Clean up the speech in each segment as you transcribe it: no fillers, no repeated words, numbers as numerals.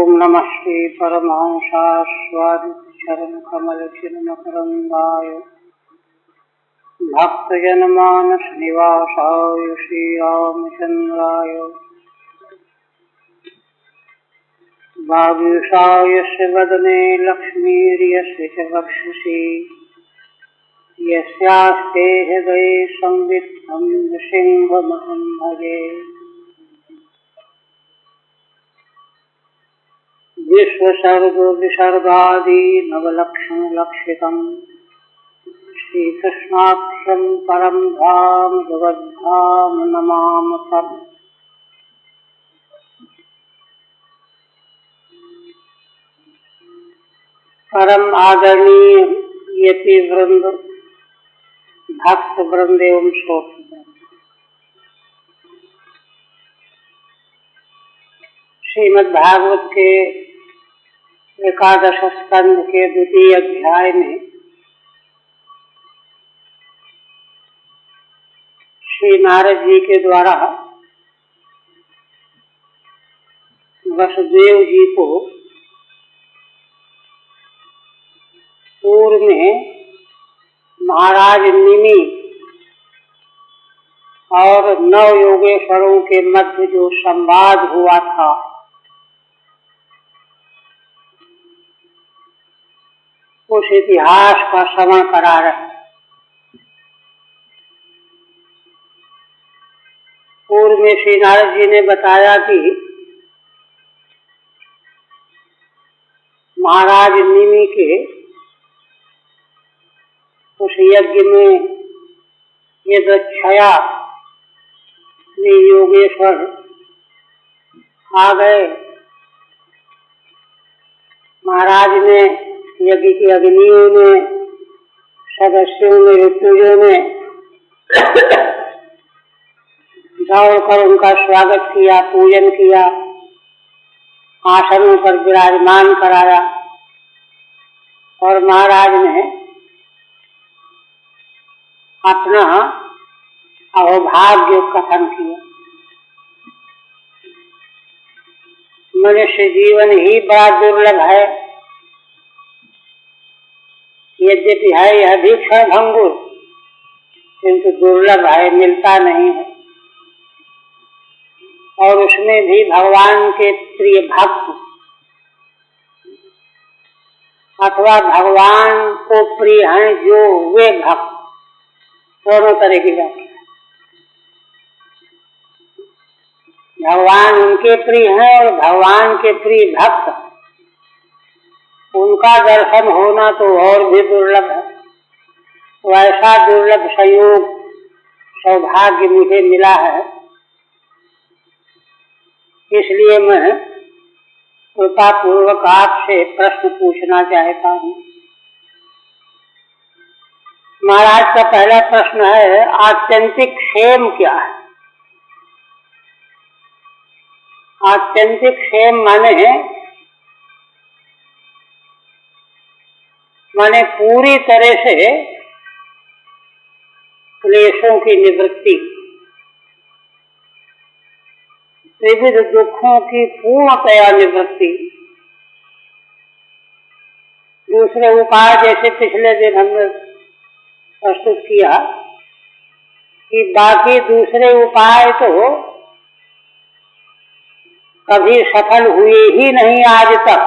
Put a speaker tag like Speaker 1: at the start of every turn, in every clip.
Speaker 1: ओम नमः श्री परमहंसास्वादितचरणकमलचिन्मकरन्दाय भक्तजनमानसनिवासाय श्रीरामचन्द्राय वागीशाय यस्य वदने लक्ष्मीर्यस्य च वक्षसि यस्यास्ते हृदये संवित्तं नृसिंहमहं भजे। विश्वसर्ग विसर्गादि नवलक्षणलक्षितम् श्रीकृष्णाख्यं परं धाम जगद्धाम नमामि। परम आदरणीय यति वृंद, भक्त वृंद एवं शोक श्रीमद् भागवत के एकादश स्कंध के द्वितीय अध्याय में श्री नारद जी के द्वारा वसुदेव जी को पूर्व में महाराज निमि और नव योगेश्वरों के मध्य जो संवाद हुआ था उस इतिहास का श्रवण करा रहे। पूर्व में श्री नारद जी ने बताया कि महाराज निमि के उस यज्ञ में यदक्षया योगेश्वर आ गए। महाराज ने यज्ञ की अग्नियों में, सदस्यों में, ऋतुजों में दौड़कर उनका स्वागत किया, पूजन किया, आसनों पर विराजमान कराया और महाराज ने अपना अहोभाग्य कथन किया। मनुष्य जीवन ही बड़ा दुर्लभ है, यद्यपि है यह भी क्षणभंगुर, किंतु दुर्लभ है, मिलता नहीं है। और उसमें भी भगवान के प्रिय भक्त अथवा भगवान को प्रिय हैं जो वे भक्त, दोनों तरह की बात है। भगवान उनके प्रिय हैं और भगवान के प्रिय भक्त, उनका दर्शन होना तो और भी दुर्लभ है। तो ऐसा दुर्लभ संयोग सौभाग्य मुझे मिला है, इसलिए मैं कृपा पूर्वक आपसे प्रश्न पूछना चाहता हूँ। महाराज का पहला प्रश्न है, आत्यंतिक क्षेम क्या है? आत्यंतिक क्षेम माने पूरी तरह से क्लेशों की निवृत्ति, विविध दुखों की पूर्णतया निवृत्ति। दूसरे उपाय जैसे पिछले दिन हमने प्रस्तुत किया कि बाकी दूसरे उपाय तो कभी सफल हुए ही नहीं आज तक।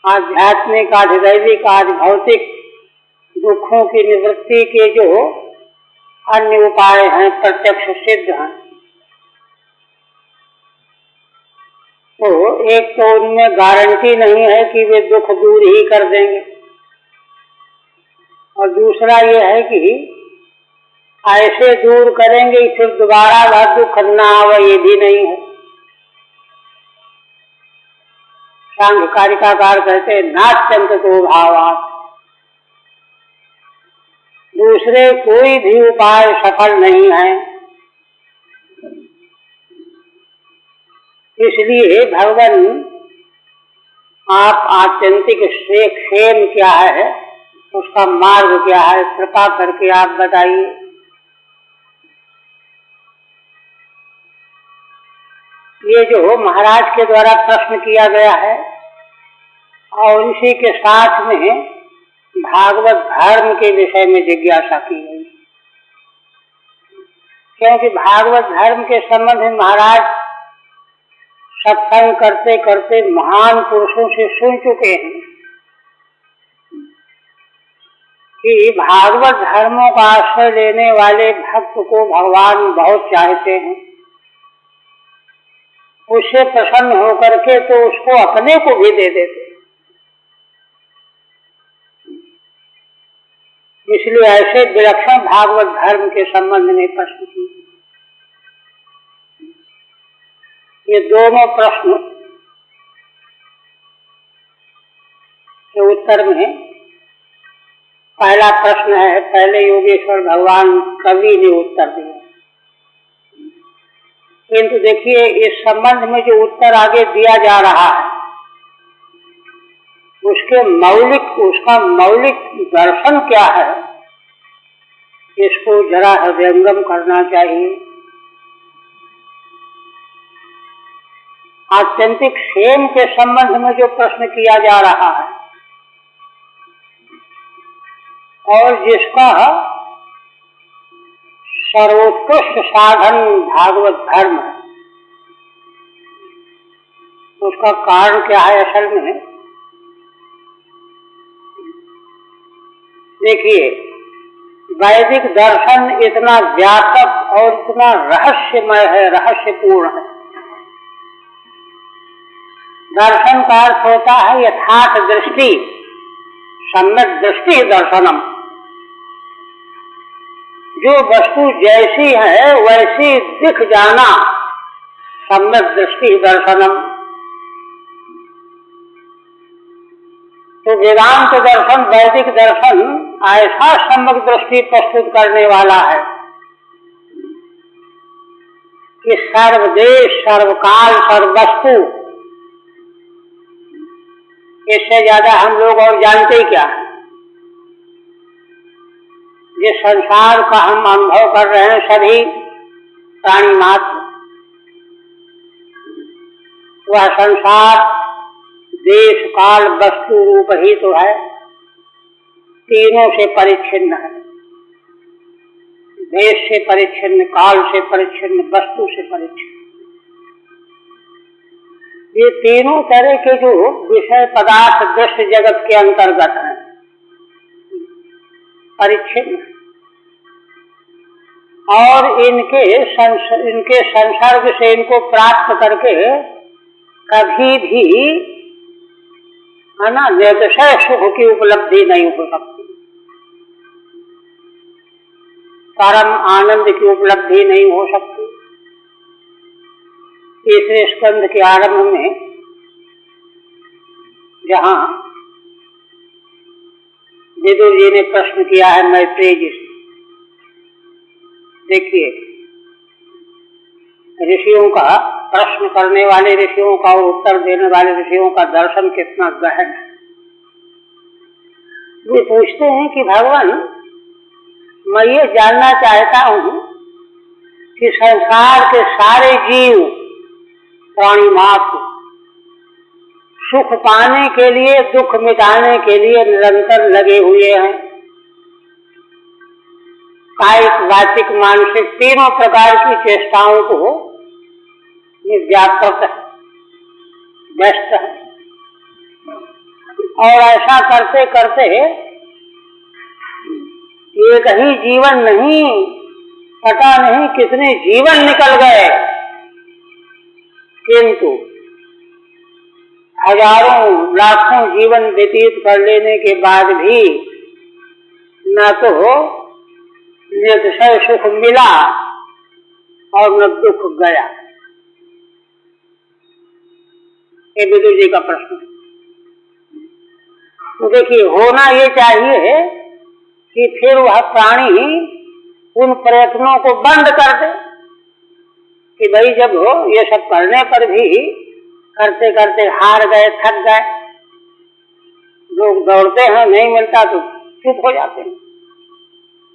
Speaker 1: आध्यात्मिक, आधिदैविक, आदि भौतिक दुखों की निवृत्ति के जो अन्य उपाय हैं प्रत्यक्ष सिद्ध हैं, तो एक तो उनमें गारंटी नहीं है कि वे दुख दूर ही कर देंगे, और दूसरा ये है कि ऐसे दूर करेंगे फिर दोबारा वह दुख न आवे, ये भी नहीं है। सांख्यकारिकाकार कहते हैं नात्यंतो भावात्, दूसरे कोई भी उपाय सफल नहीं है। इसलिए भगवान आप आत्यंतिक क्षेम क्या है, उसका मार्ग क्या है, कृपा करके आप बताइए। ये जो महाराज के द्वारा प्रश्न किया गया है और इसी के साथ में भागवत धर्म के विषय में जिज्ञासा की गई, क्योंकि भागवत धर्म के संबंध में महाराज सत्संग करते करते महान पुरुषों से सुन चुके हैं कि भागवत धर्मों का आश्रय लेने वाले भक्त को भगवान बहुत चाहते हैं, उससे प्रसन्न होकर के तो उसको अपने को भी दे देते। इसलिए ऐसे विलक्षण भागवत धर्म के संबंध में प्रश्न किए। ये दोनों प्रश्न के उत्तर में पहला प्रश्न है, पहले योगेश्वर भगवान कवि ने उत्तर दिया, किंतु देखिए इस संबंध में जो उत्तर आगे दिया जा रहा है उसका मौलिक दर्शन क्या है, इसको जरा हृदयंगम करना चाहिए। आत्यंतिक क्षेम के संबंध में जो प्रश्न किया जा रहा है और जिसका सर्वोत्कृष्ट साधन भागवत धर्म है, उसका कारण क्या है असल में? देखिए, वैदिक दर्शन इतना व्यापक और इतना रहस्यमय है, रहस्यपूर्ण है। दर्शन का अर्थ होता है यथार्थ दृष्टि, सम्यक दृष्टि दर्शनम। जो वस्तु जैसी है वैसी दिख जाना, सम्यक दृष्टि दर्शनम। तो वेदांत दर्शन, वैदिक दर्शन ऐसा सम्यक दृष्टि प्रस्तुत करने वाला है कि सर्वदेश, सर्वकाल, सर्ववस्तु, इससे ज्यादा हम लोग और जानते ही क्या है। जिस संसार का हम अनुभव कर रहे हैं सभी प्राणी मात्र, वह संसार देश काल वस्तु रूप ही तो है, तीनों से परिच्छिन्न है। देश से परिच्छिन्न, काल से परिच्छिन्न, वस्तु से परिच्छिन्न। ये तीनों तरह के जो विषय पदार्थ दृश्य जगत के अंतर्गत हैं, परिच्छिन्न, और इनके संसर्ग से इनको प्राप्त करके कभी भी है ना निर्दशय सुख की उपलब्धि नहीं हो सकती, परम आनंद की उपलब्धि नहीं हो सकती। तीसरे स्कंद के आरंभ में जहाँ विदुर जी ने प्रश्न किया है मैत्रेय जी से, देखिए ऋषियों का, प्रश्न करने वाले ऋषियों का और उत्तर देने वाले ऋषियों का दर्शन कितना गहन है। वे पूछते हैं कि भगवान, मैं ये जानना चाहता हूँ कि संसार के सारे जीव, प्राणी मात्र, सुख पाने के लिए, दुख मिटाने के लिए निरंतर लगे हुए हैं। कायिक, वाचिक, मानसिक तीनों प्रकार की चेष्टाओं को व्यापक व्यस्त है, और ऐसा करते करते एक ही जीवन नहीं, पता नहीं कितने जीवन निकल गए, किंतु हजारों लाखों जीवन व्यतीत कर लेने के बाद भी न तो निरतिशय सुख मिला और न दुख गया। ये विदुर जी का प्रश्न है। तो देखिए, होना ये चाहिए कि फिर वह प्राणी उन प्रयत्नों को बंद कर दे कि भाई जब हो ये सब करने पर भी करते करते हार गए, थक गए, लोग दौड़ते हैं, नहीं मिलता तो चुप हो जाते हैं।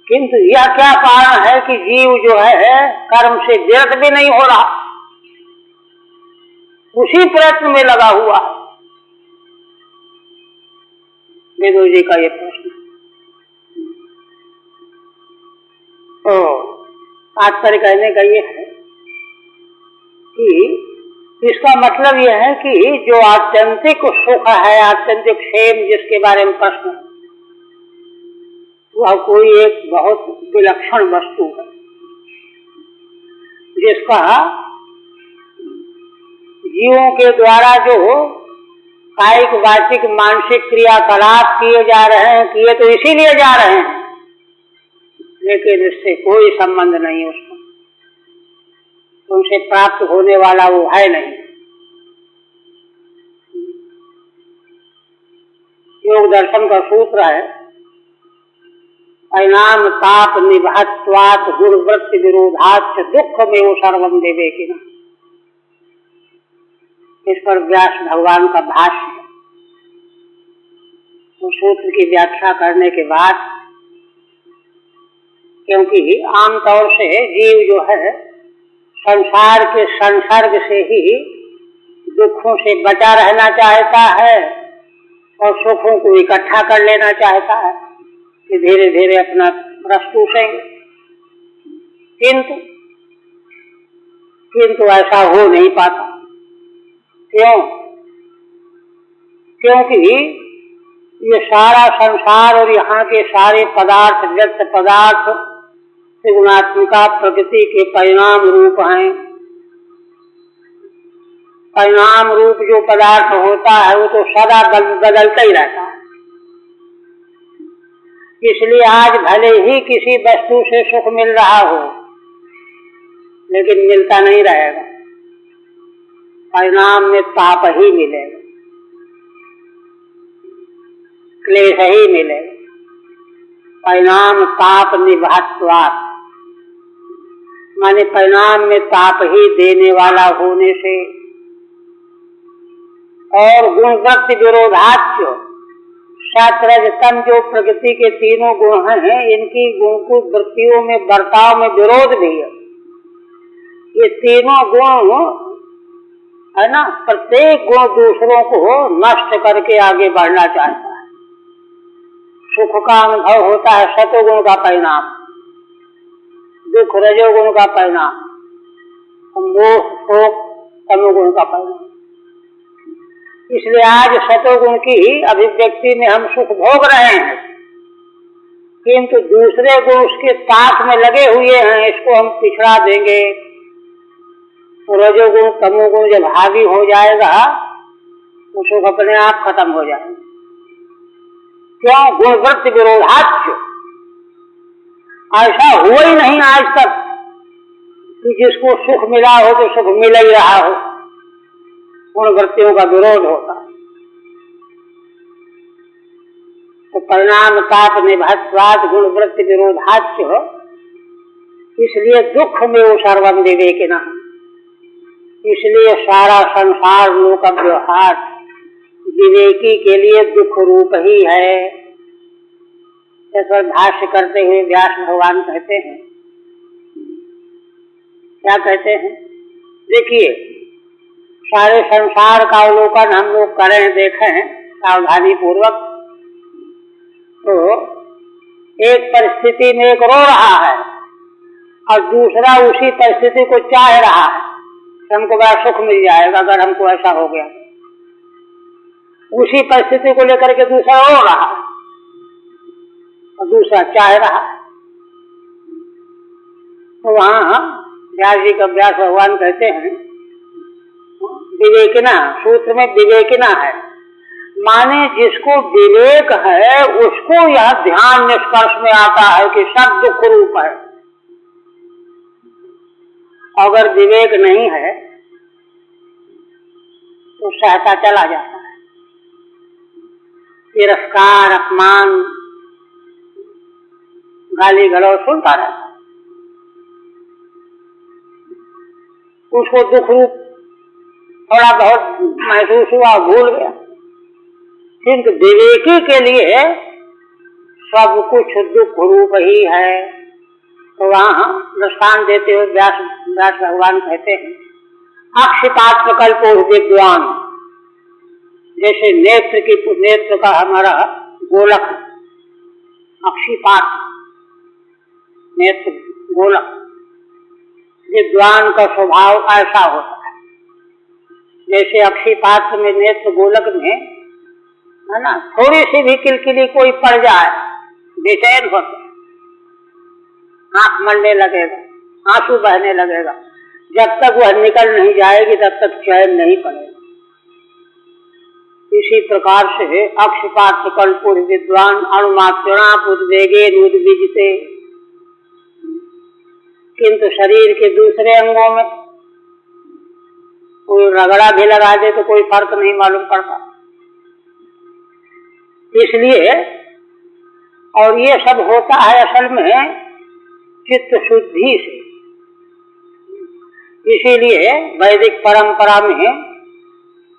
Speaker 1: किंतु यह क्या कारण है कि जीव जो है कर्म से विरत भी नहीं हो रहा, उसी प्रयत्न में लगा हुआ है। विदुर जी का ये प्रश्न। तो तात्पर्य कहने का ये है कि इसका मतलब यह है कि जो आत्यंतिक सुख है, आत्यंतिक क्षेम जिसके बारे में प्रश्न है, वह कोई एक बहुत विलक्षण वस्तु है जिसका जीवों के द्वारा जो कायिक वाचिक मानसिक क्रियाकलाप किए जा रहे हैं, किए तो इसीलिए जा रहे हैं, लेकिन इससे कोई संबंध नहीं उसका, उनसे प्राप्त होने वाला वो है नहीं। योग दर्शन का सूत्र है परिणाम ताप निभत्वात् गुणवृत्ति विरोधात् दुख में वो सर्वम विवेकिना। इस पर व्यास भगवान का भाष्य है। उस सूत्र की व्याख्या करने के बाद, क्योंकि आमतौर से जीव जो है संसार के संसर्ग से ही दुखों से बचा रहना चाहता है और सुखों को इकट्ठा कर लेना चाहता है कि धीरे धीरे अपना रस चूसेंगे, किंतु ऐसा हो नहीं पाता। क्यों? क्योंकि ये सारा संसार और यहाँ के सारे पदार्थ, व्यक्त पदार्थ त्रिगुणात्मिका प्रकृति के परिणाम रूप हैं। परिणाम रूप जो पदार्थ होता है वो तो सदा बदलता ही रहता है। इसलिए आज भले ही किसी वस्तु से सुख मिल रहा हो, लेकिन मिलता नहीं रहेगा, परिणाम में ताप ही मिलेगा, क्लेश ही मिलेगा। परिणाम ताप निभत्वात्, माने परिणाम में ताप ही देने वाला होने से, और गुणवृत्ति विरोधाच्य, सत्वरज तम जो प्रकृति के तीनों गुण हैं, इनकी गुण को वृत्तियों में, बर्ताव में विरोध भी है। ये तीनों गुण है ना, प्रत्येक गुण दूसरों को नष्ट करके आगे बढ़ना चाहता है। सुख का अनुभव होता है सतोगुण का परिणाम, दुख रजोगुण का परिणाम, मोह शोक तमोगुण का परिणाम। इसलिए आज सतोगुण की अभिव्यक्ति में हम सुख भोग रहे हैं, किंतु दूसरे गुण उसके साथ में लगे हुए हैं, इसको हम पिछड़ा देंगे। रजोगुण तमोगुण जब हावी हो जाएगा तो सुख अपने आप खत्म हो जाएगा। क्यों? गुणवृत्ति विरोधाच्य। ऐसा हुआ ही नहीं आज तक कि जिसको सुख मिला हो तो सुख मिल ही रहा हो, गुणवृत्तियों का विरोध होता है। तो परिणाम ताप निभत्वात् गुणवृत्ति विरोधाच्य, इसलिए दुख में वो सर्वम विवेकिना। इसलिए सारा संसार लोक व्यवहार विवेकी के लिए दुख रूप ही है। इस पर भाष्य करते हुए व्यास भगवान कहते हैं, क्या कहते हैं? देखिए, सारे संसार का अवलोकन हम लोग करें, देखें सावधानी पूर्वक, तो एक परिस्थिति में एक रो रहा है और दूसरा उसी परिस्थिति को चाह रहा है, हमको बड़ा सुख मिल जाएगा अगर हमको ऐसा हो गया। उसी परिस्थिति को लेकर के दूसरा रो रहा है और दूसरा चाह रहा है। तो वहां व्यास जी का व्यास भगवान कहते हैं विवेकिना, सूत्र में विवेकिना है, माने जिसको विवेक है उसको यह ध्यान निष्कर्ष में आता है कि सब दुख रूप है। अगर विवेक नहीं है तो सहता चला जाता है, तिरस्कार अपमान गाली गलौज सुनता रहता है, उसको दुख रूप थोड़ा बहुत महसूस हुआ, भूल गया। किंतु विवेकी के लिए सब कुछ दुख रूप ही है। तो वहां दृष्टांत देते हुए व्यास भगवान कहते हैं अक्षिपात्र कल्पो विद्वान, जैसे नेत्र का हमारा गोलक, अक्षिपात्र नेत्र गोलक, विद्वान का स्वभाव ऐसा होता है। जैसे अक्षिपात्र में नेत्र गोलक में है ना, थोड़ी सी भी किलकिली कोई पड़ जाए बेचैन होते, आंख मलने लगेगा, आंसू बहने लगेगा। जब तक वह निकल नहीं जाएगी तब तक चैन नहीं पड़ेगा। इसी प्रकार से अक्षपात्र कल्पुर विद्वान अणुमात्रणा उद्वेगे उद्विजते, किंतु शरीर के दूसरे अंगों में कोई रगड़ा भी लगा दे तो कोई फर्क नहीं मालूम पड़ता। इसलिए और ये सब होता है असल में चित्त शुद्धि से। इसीलिए वैदिक परंपरा में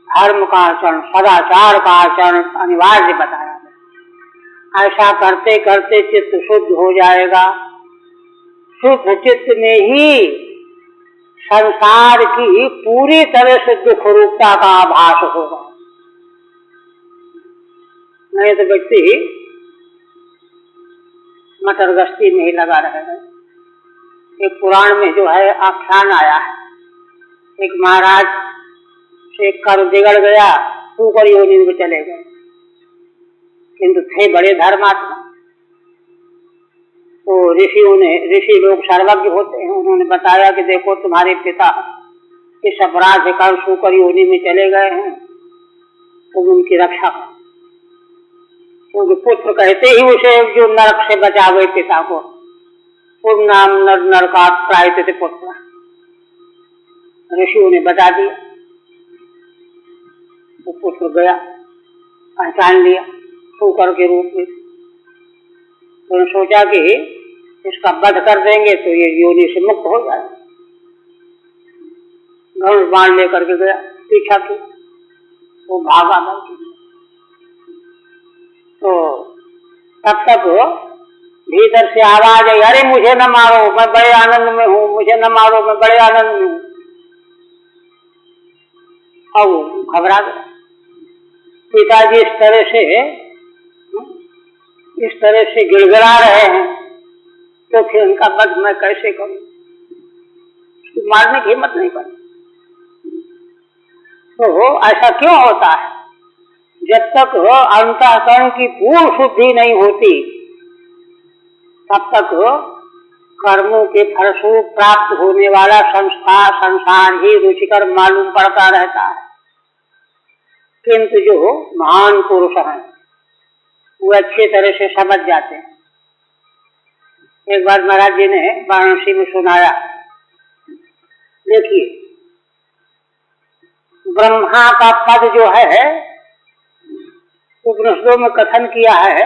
Speaker 1: धर्म का आचरण, सदाचार का आचरण अनिवार्य बताया गया। ऐसा करते करते चित्त शुद्ध हो जाएगा। शुद्ध चित्त में ही संसार की पूरी तरह से दुख रूपता का आभास होगा। नहीं तो व्यक्ति मटर गश्ती में ही लगा रहेगा। एक पुराण में जो है आख्यान आया है, एक महाराज से कर्म बिगड़ गया, ऊपर योनि में चले गए, किंतु थे बड़े धर्मात्मा। तो ऋषि लोग सर्वज्ञ होते हैं, उन्होंने बताया कि देखो तुम्हारे पिता इस अपराध के कारण सूकर योनि में चले गए हैं, तुम उनकी रक्षा करो। क्योंकि पुत्र कहते ही उसे जो नरक से बचावे पिता को, पुत्र नाम नरकात् त्रायते पुत्र, ऋषियों ने बता दिया। तो पुत्र गया, पहचान लिया सूकर के रूप में। तो सोचा कि इसका वध कर देंगे तो ये योनि से मुक्त हो जाए। धनुष बाण लेकर के गया, पीछा की, वो भागा नहीं। तो तब तक भीतर से आवाज आई, अरे मुझे न मारो, मैं बड़े आनंद में हूँ, मुझे न मारो, मैं बड़े आनंद में हूँ। और घबरा गया। पिताजी इस तरह से गिड़गिड़ा रहे हैं, तो फिर उनका वध मैं कैसे करूं? उसको मारने की हिम्मत नहीं पड़ी। तो ऐसा क्यों होता है? जब तक अंतःकरण की पूर्ण शुद्धि नहीं होती तब तक कर्मों के फलस्वरूप प्राप्त होने वाला संसार ही रुचिकर मालूम पड़ता रहता है। किंतु जो महान पुरुष हैं वो अच्छी तरह से समझ जाते हैं। एक बार महाराज जी ने वाराणसी में सुनाया, देखिए ब्रह्मा का पद जो है उपनिषदों में कथन किया है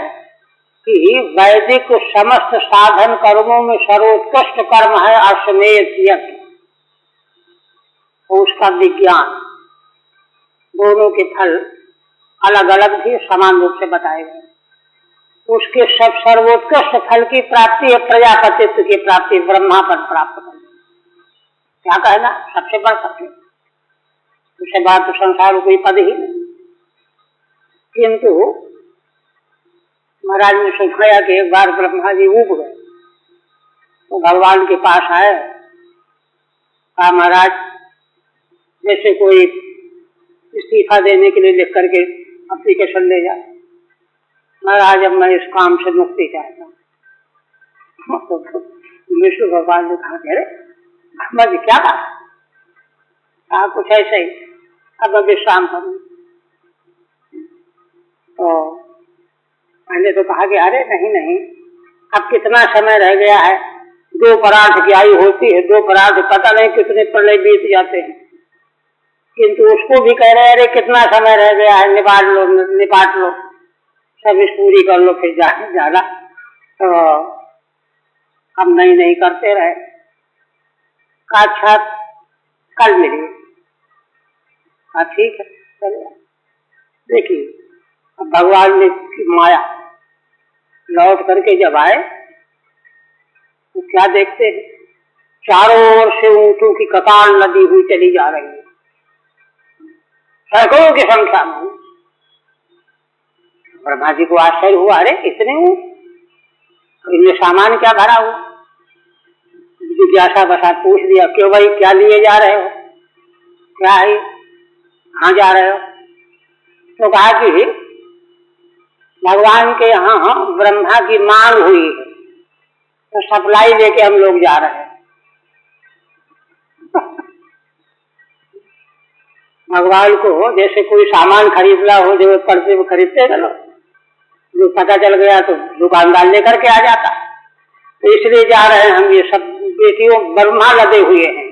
Speaker 1: कि वैदिक समस्त साधन कर्मों में सर्वोत्कृष्ट कर्म है अश्वमेध यज्ञ। उसका विज्ञान, दोनों के फल अलग अलग भी समान रूप से बताए गए। उसके सब सर्वोत्कृष्ट फल की प्राप्ति है प्रजापतित्व की प्राप्ति, ब्रह्मा पद प्राप्त करना। क्या कहना, सबसे बढ़ सकते, उसके बाद तो संसार में कोई पद ही नहीं। किंतु महाराज ने सुनाया कि एक बार ब्रह्मा जी ऊब गए, तो भगवान के पास आए, कहा महाराज जैसे कोई इस्तीफा देने के लिए लिख करके एप्लीकेशन ले जाए, महाराज अब मैं इस काम से मुक्ति चाहता हूँ। तो विष्णु भगवान ने कहा, अरे ब्रह्मा जी क्या बात? कहा कुछ ऐसा ही, अब मैं विश्राम करूँ। तो मैंने तो कहा कि अरे नहीं, अब कितना समय रह गया है, 2 परार्थ की आयु होती है, 2 परार्थ पता नहीं कितने प्रलय बीत जाते हैं। किंतु उसको भी कह रहे अरे कितना समय रह गया है, निपाट लो, सब इस पूरी कर लो, फिर जाना। तो हम नहीं करते रहे। अच्छा कल मिलिए। हाँ ठीक है, चलिए। देखिए अब भगवान ने माया लौट करके जब आए तो क्या देखते हैं, चारों ओर से ऊंटों की कतार लदी हुई चली जा रही है, सैकड़ों की संख्या में। ब्रह्मा जी को आश्चर्य हुआ, अरे इतने ऊंट, इनमें सामान क्या भरा हुआ? जिज्ञासा बसा पूछ दिया, क्यों भाई, क्या लिए जा रहे हो, क्या है, कहाँ जा रहे हो? तो कहा कि भगवान के यहाँ ब्रह्मा की मांग हुई है, तो सप्लाई लेके हम लोग जा रहे हैं। भगवान को जैसे कोई सामान खरीदना हो, जरूरत पड़ती वो खरीदते हैं लोग, जो पता चल गया तो दुकानदार लेकर के आ जाता। तो इसलिए जा रहे हैं हम, ये सब बेटियों ब्रह्मा लदे हुए हैं,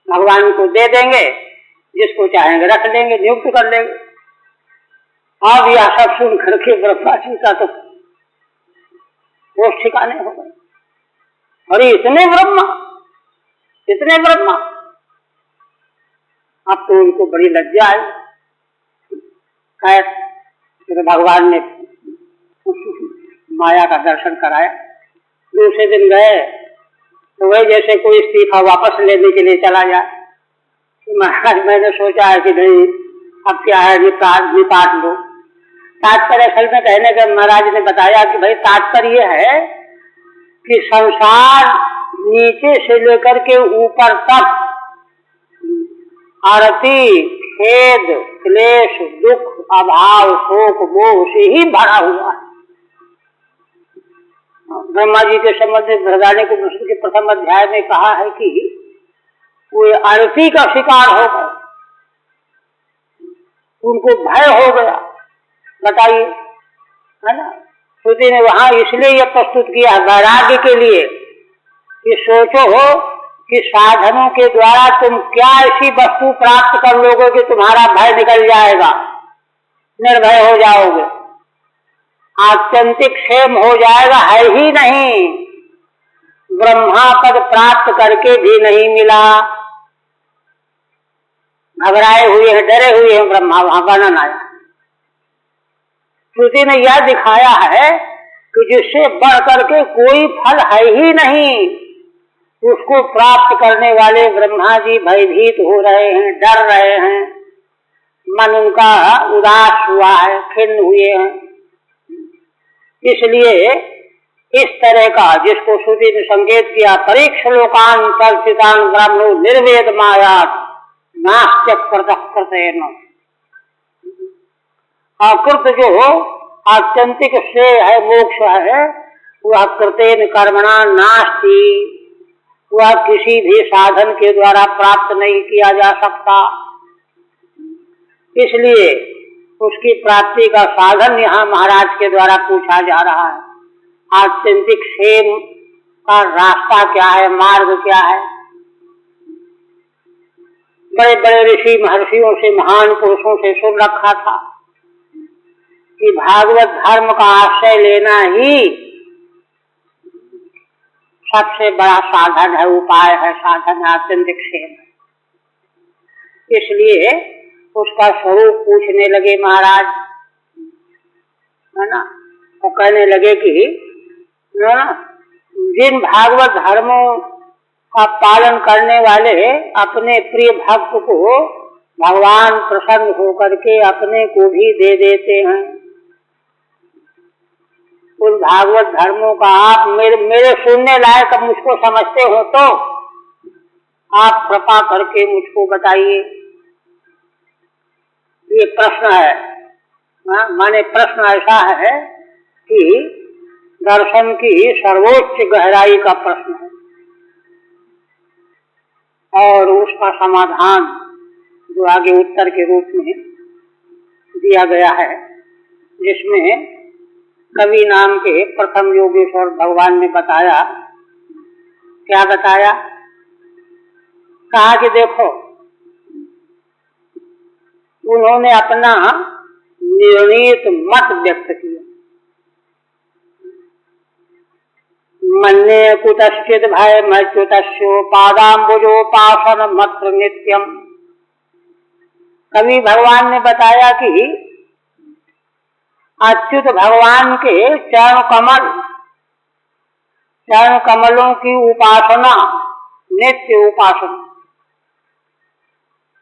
Speaker 1: भगवान को दे देंगे, जिसको चाहेंगे रख लेंगे, नियुक्त कर लेंगे। अब यह सब सुन करके ब्रह्मा जी का तो होश ठिकाने हो गए, अरे इतने ब्रह्मा, इतने ब्रह्मा। अब तो उनको बड़ी लज्जा आई। खैर फिर भगवान ने माया का दर्शन कराया। दूसरे दिन गए तो वही जैसे कोई इस्तीफा वापस लेने के लिए चला जाए, महाराज मैंने सोचा है कि नहीं अब क्या है, निपाट लो। तात्पर्य असल में कहने का महाराज ने बताया कि भाई तात्पर्य है कि संसार नीचे से लेकर के ऊपर तक आरती, खेद, क्लेश, दुख, अभाव, शोक, मोह से ही भरा हुआ है। ब्रह्मा जी के संबंध में बृहदारण्यक उपनिषद के प्रथम अध्याय में कहा है कि वो आरती का शिकार हो गए, उनको भय हो गया। बताइए, है ना? श्रुति ने वहां इसलिए यह प्रस्तुत किया वैराग्य के लिए कि सोचो हो कि साधनों के द्वारा तुम क्या ऐसी वस्तु प्राप्त कर लोगे कि तुम्हारा भय निकल जाएगा, निर्भय हो जाओगे, आत्यंतिक क्षेम हो जाएगा। है ही नहीं, ब्रह्मा पद प्राप्त करके भी नहीं मिला, घबराए हुए हैं, डरे हुए हैं ब्रह्मा, वहां वर्णन आया। श्रुति ने यह दिखाया है कि जिससे बढ़ करके कोई फल है ही नहीं, उसको प्राप्त करने वाले ब्रह्मा जी भयभीत हो रहे हैं, डर रहे हैं, मन उनका उदास हुआ है, खिन्न हुए हैं। इसलिए इस तरह का जिसको श्रुति ने संकेत किया, परीक्ष लोकान चर्चितान ब्रह्मो निर्वेद मायात नास्त्य कृतकृतेन, अकृत जो आत्यंतिक श्रेय है, मोक्ष है, वह कृतेन कर्मणा नास्ति, वह किसी भी साधन के द्वारा प्राप्त नहीं किया जा सकता। इसलिए उसकी प्राप्ति का साधन यहाँ महाराज के द्वारा पूछा जा रहा है। आत्यंतिक क्षेम का रास्ता क्या है, मार्ग क्या है? बड़े बड़े ऋषि महर्षियों से, महान पुरुषों से सुन रखा था कि भागवत धर्म का आश्रय लेना ही सबसे बड़ा साधन है, उपाय है, साधन है, आत्यंतिक क्षेम। इसलिए उसका स्वरूप पूछने लगे महाराज, है ना? वो कहने लगे कि जिन भागवत धर्मों का पालन करने वाले अपने प्रिय भक्त को भगवान प्रसन्न होकर के अपने को भी दे देते हैं, उन भागवत धर्मों का आप मेरे सुनने लायक मुझको समझते हो तो आप कृपा करके मुझको बताइए। ये प्रश्न है, माने प्रश्न ऐसा है कि दर्शन की सर्वोच्च गहराई का प्रश्न है, और उसका समाधान जो आगे उत्तर के रूप में दिया गया है, जिसमें कवि नाम के प्रथम योगेश्वर भगवान ने बताया। क्या बताया? कहा कि देखो, उन्होंने अपना निर्णीत मत व्यक्त किया। मन्ये कुतश्चित् भयमच्युतस्योपादाम्बुजोपासन मत्र नित्यम। कवि भगवान ने बताया कि अच्युत भगवान के चरण कमलों की उपासना नित्य उपासना,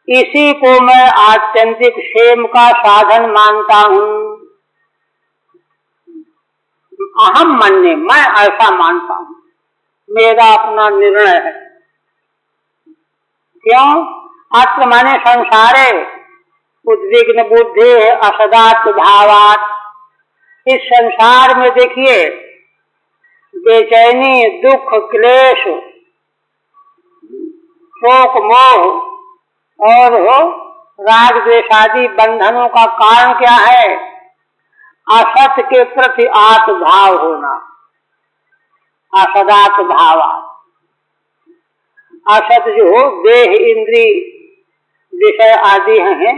Speaker 1: इसी को मैं आत्यंतिक क्षेम का साधन मानता हूँ। अहम मान्य, मैं ऐसा मानता हूँ, मेरा अपना निर्णय है। क्यों? अत्र माने संसारे उद्विग्न बुद्धि असदात भावात। इस संसार में देखिए बेचैनी, दुख, क्लेश, शोक, मोह और राग द्वेषादि बंधनों का कारण क्या है? असत के प्रति आत्मभाव होना, असदात भाव। असत जो देह, इंद्री, विषय आदि हैं,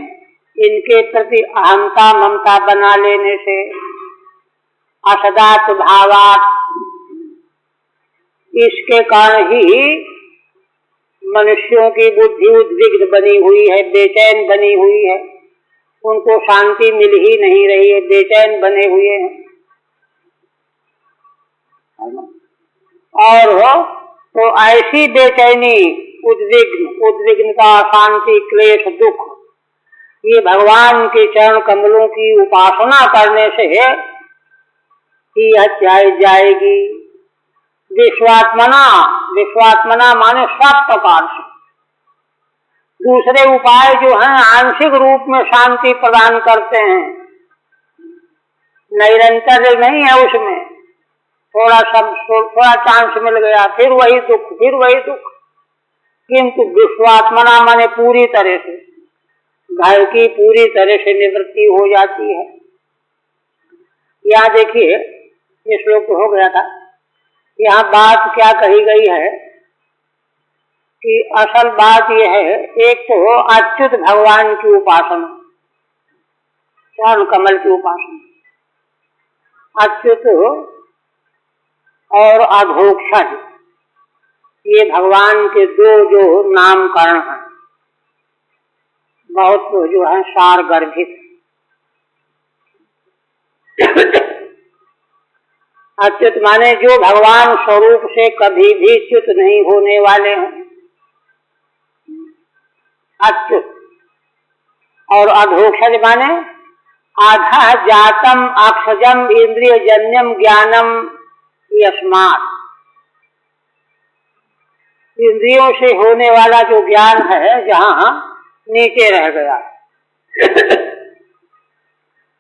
Speaker 1: इनके प्रति अहंता ममता बना लेने से असदात भावात, इसके कारण ही मनुष्यों की बुद्धि उद्विग्न बनी हुई है, बेचैन बनी हुई है, उनको शांति मिल ही नहीं रही है, बेचैन बने हुए हैं। और तो ऐसी बेचैनी, उद्विग्नता, अशांति, क्लेश, दुख, ये भगवान के चरण कमलों की उपासना करने से ही हत्याई जाएगी। विश्वात्मना, विश्वात्मना माने सब प्रकार से। दूसरे उपाय जो हैं आंशिक रूप में शांति प्रदान करते हैं, निरंतर नहीं है उसमें, थोड़ा चांस मिल गया, फिर वही दुख, फिर वही दुख। किंतु विश्वात्मना माने पूरी तरह से, भय की पूरी तरह से निवृत्ति हो जाती है। यहाँ देखिए, ये श्लोक हो गया था, यहाँ बात क्या कही गई है कि असल बात यह है, एक तो अच्युत भगवान की उपासना, चरण कमल की उपासना, अच्युत और अघोक्षण, ये भगवान के दो जो नामकरण हैं, बहुत जो है सार गर्भित। अच्युत माने जो भगवान स्वरूप से कभी भी च्युत नहीं होने वाले हैं, अच्युत। और अघोक्षज माने आधा जातम अक्षजम इंद्रिय जन्यम ज्ञानम यस्मात्, इंद्रियों से होने वाला जो ज्ञान है जहाँ नीचे रह गया,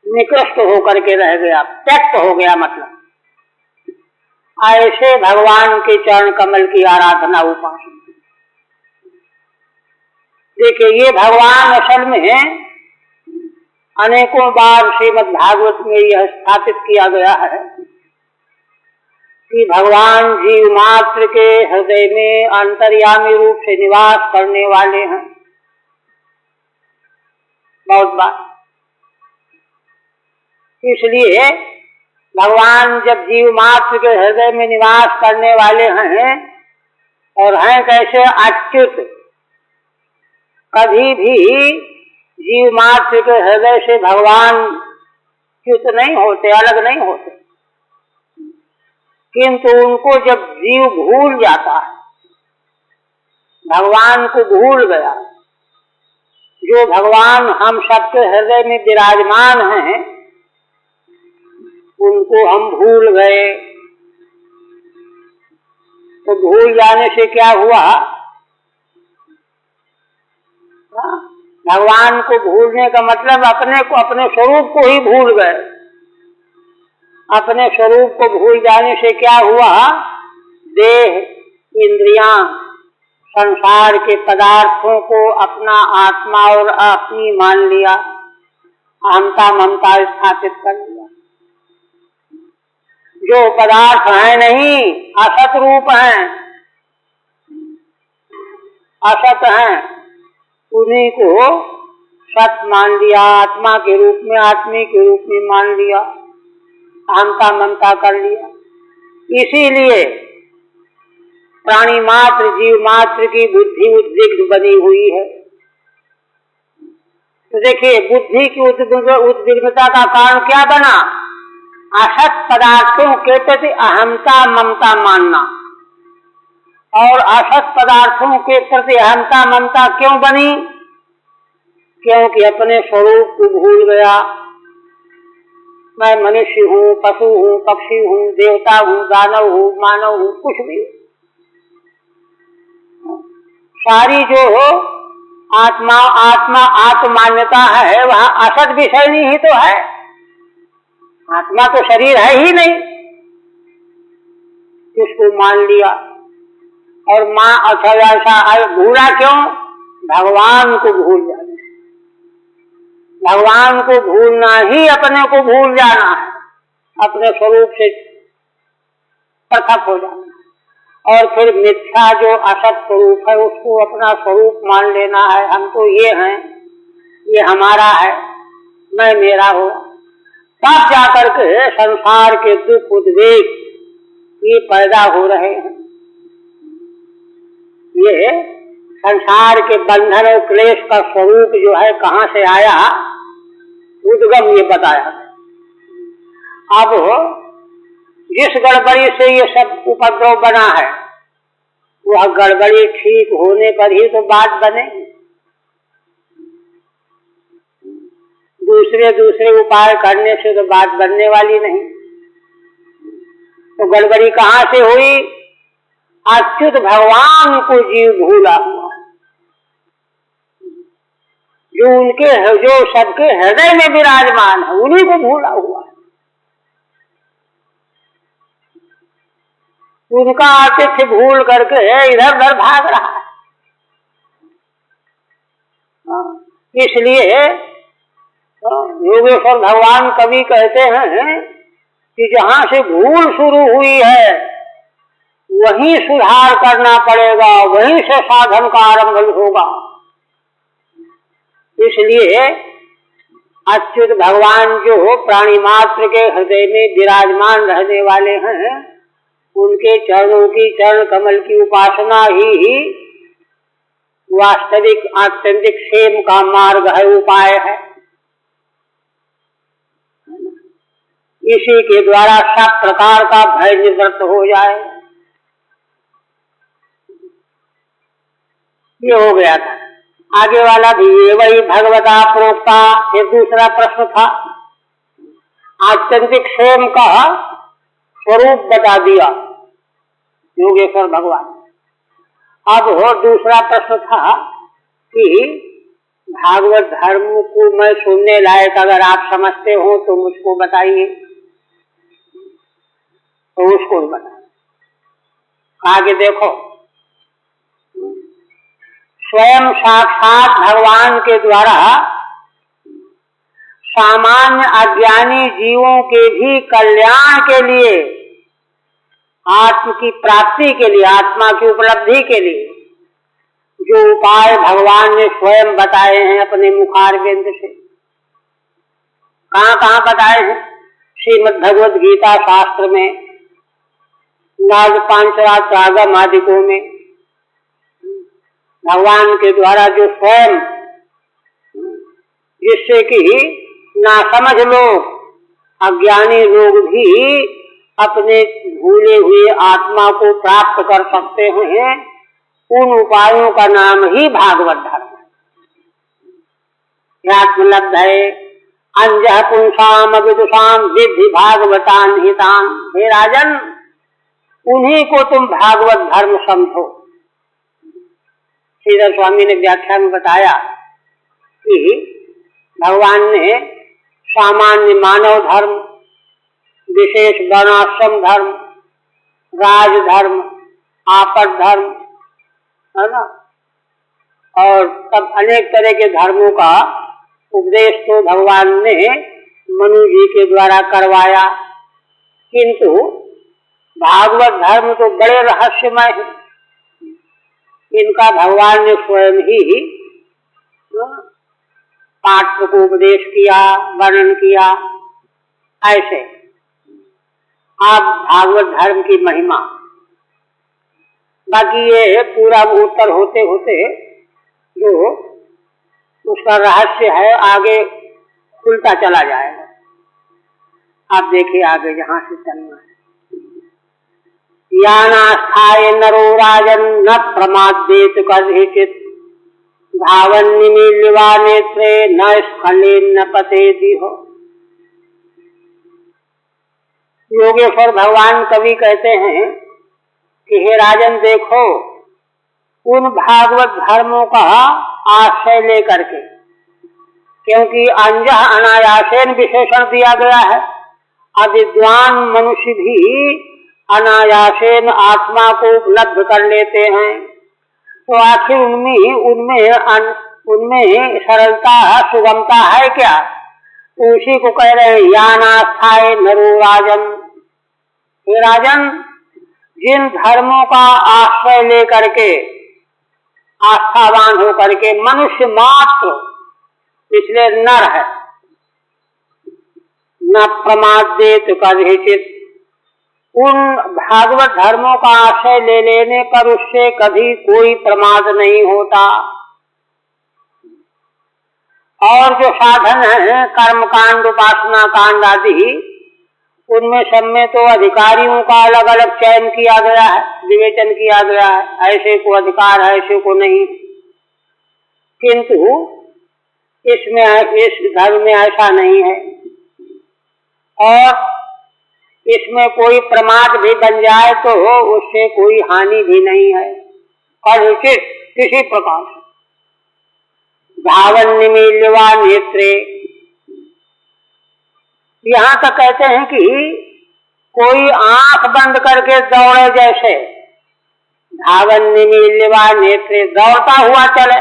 Speaker 1: निकृष्ट होकर के रह गया, त्यक्त हो गया, मतलब ऐसे भगवान के चरण कमल की आराधना उपासना। देखिए, ये भगवान असल में अनेकों बार श्रीमद् भागवत में यह स्थापित किया गया है कि भगवान जीव मात्र के हृदय में अंतर्यामी रूप से निवास करने वाले हैं। बहुत बार इसलिए भगवान जब जीव मात्र के हृदय में निवास करने वाले हैं, और हैं कैसे? अच्युत। कभी भी जीव मात्र के हृदय से भगवान च्युत नहीं होते, अलग नहीं होते, किंतु उनको जब जीव भूल जाता है, भगवान को भूल गया, जो भगवान हम सबके हृदय में विराजमान हैं, उनको हम भूल गए, तो भूल जाने से क्या हुआ? भगवान को भूलने का मतलब अपने को, अपने स्वरूप को ही भूल गए। अपने स्वरूप को भूल जाने से क्या हुआ? देह, इंद्रियां, संसार के पदार्थों को अपना आत्मा और अपनी मान लिया, अहंता ममता स्थापित कर लिया। जो पदार्थ है नहीं, असत रूप हैं, असत हैं, उन्हीं को सत मान लिया, आत्मा के रूप में, आत्मी के रूप में मान लिया, अहंता ममता कर लिया। इसीलिए प्राणी मात्र, जीव मात्र की बुद्धि उद्विग्न बनी हुई है। तो देखिए, बुद्धि की उद्विग्नता का कारण क्या बना? असत पदार्थों के प्रति अहंता ममता मानना, और असत पदार्थों के प्रति अहंता ममता क्यों बनी? क्योंकि अपने स्वरूप को भूल गया। मैं मनुष्य हूँ, पशु हूँ, पक्षी हूँ, देवता हूँ, दानव हूँ, मानव हूँ, कुछ भी। सारी जो आत्मा आत्मान्यता है वह असत विषय नहीं ही तो है। आत्मा तो शरीर है ही नहीं, उसको मान लिया। और माँ अच्छा ऐसा भूला क्यों? भगवान को भूल जाना। भगवान को भूलना ही अपने को भूल जाना है, अपने स्वरूप से पृथक हो जाना। और फिर मिथ्या जो असत स्वरूप है उसको अपना स्वरूप मान लेना है। हम तो ये हैं, ये हमारा है, मैं मेरा हो। तब जाकर के संसार के दुख उद्वेग ये पैदा हो रहे हैं। ये संसार के बंधन और क्लेश का स्वरूप जो है कहाँ से आया, उद्गम ये बताया। अब जिस गड़बड़ी से ये सब उपद्रव बना है वह गड़बड़ी ठीक होने पर ही तो बात बनेगी। दूसरे उपाय करने से तो बात बनने वाली नहीं। तो गड़बड़ी कहाँ से हुई? अच्युत भगवान को जीव भूला हुआ, जो सबके हृदय में विराजमान है उन्हीं को भूला हुआ है। उनका आतिथ्य भूल करके इधर उधर भाग रहा है। इसलिए योगेश्वर भगवान कवि कहते हैं कि जहाँ से भूल शुरू हुई है वहीं सुधार करना पड़ेगा, वहीं से साधन का आरंभ होगा। इसलिए अच्युत भगवान जो प्राणी मात्र के हृदय में विराजमान रहने वाले हैं, उनके चरणों की चरण कमल की उपासना ही वास्तविक आत्यंतिक क्षेम का मार्ग है, उपाय है। इसी के द्वारा सब प्रकार का भय निवृत्त हो जाए। ये हो गया था। आगे वाला भी ये वही भगवता प्रोक्ता। फिर दूसरा प्रश्न था, आत्यंतिक क्षेम का स्वरूप बता दिया योगेश्वर भगवान। अब दूसरा प्रश्न था कि भागवत धर्म को मैं सुनने लायक अगर आप समझते हो तो मुझको बताइए। तो उसको बता आगे देखो, स्वयं साक्षात भगवान के द्वारा सामान्य अज्ञानी जीवों के भी कल्याण के लिए, आत्म की प्राप्ति के लिए, आत्मा की उपलब्धि के लिए जो उपाय भगवान ने स्वयं बताए हैं अपने मुखारविंद से। कहाँ कहाँ बताए हैं? श्रीमद् भगवद गीता शास्त्र में, नाग पांचरात्र आगम आदिकों में भगवान के द्वारा जो स्वयं, जिससे कि नासमझ लोग, अज्ञानी लोग भी अपने भूले हुए आत्मा को प्राप्त कर सकते हैं, उन उपायों का नाम ही भागवत धर्म है। आत्मलब्ध है अंजः पुंसाम विदुषाम विद्धि भागवतान हितान। हे राजन, उन्हीं को तुम भागवत धर्म समझो। श्रीधर स्वामी ने व्याख्या में बताया कि भगवान ने सामान्य मानव धर्म, विशेष वर्णाश्रम धर्म, राजधर्म, आपद धर्म, है ना, और सब अनेक तरह के धर्मों का उपदेश तो भगवान ने मनु जी के द्वारा करवाया। किंतु भागवत धर्म तो बड़े रहस्यमय है। इनका भगवान ने स्वयं ही पाठ को उपदेश किया, वर्णन किया। ऐसे आप भागवत धर्म की महिमा, बाकी ये पूरा उत्तर होते होते जो उसका रहस्य है आगे खुलता चला जाएगा। आप देखिए आगे जहां से चलना है। यानास्थाय नरो राजन न प्रमाद्येत कदाचित् धावन निमील्यवा नेत्रे न स्खलेन्न पतेति हो। योगेश्वर भगवान कवि कहते हैं कि हे राजन देखो, उन भागवत धर्मों का आश्रय लेकर के, क्योंकि अंजः अनायासेन विशेषण दिया गया है, अविद्वान मनुष्य भी अनायासेन आत्मा को उपलब्ध कर लेते हैं, तो आखिर उनमें सरलता सुगमता है क्या? तो उसी को कह रहे हैं यानास्थाय नरो राजन। हे राजन, जिन धर्मों का आश्रय लेकर के आस्थावान होकर के मनुष्य मात्र, इसलिए नर है, न प्रमाद्येत कदाचित्, उन भागवत धर्मों का आश्रय ले लेने पर उससे कभी कोई प्रमाद नहीं होता। और जो साधन है कर्म कांड उपासना कांड आदि, उनमें सब में तो अधिकारियों का अलग अलग चयन किया गया है, विवेचन किया गया है, ऐसे को अधिकार है ऐसे को नहीं। किंतु इसमें इस धर्म में ऐसा नहीं है, और इसमें कोई प्रमाद भी बन जाए तो उससे कोई हानि भी नहीं है, और उचित किसी प्रकार से। धावन निमील्यवा नेत्रे, यहाँ तक कहते हैं कि कोई आंख बंद करके दौड़े जैसे, धावन निमील्यवा नेत्रे, दौड़ता हुआ चले,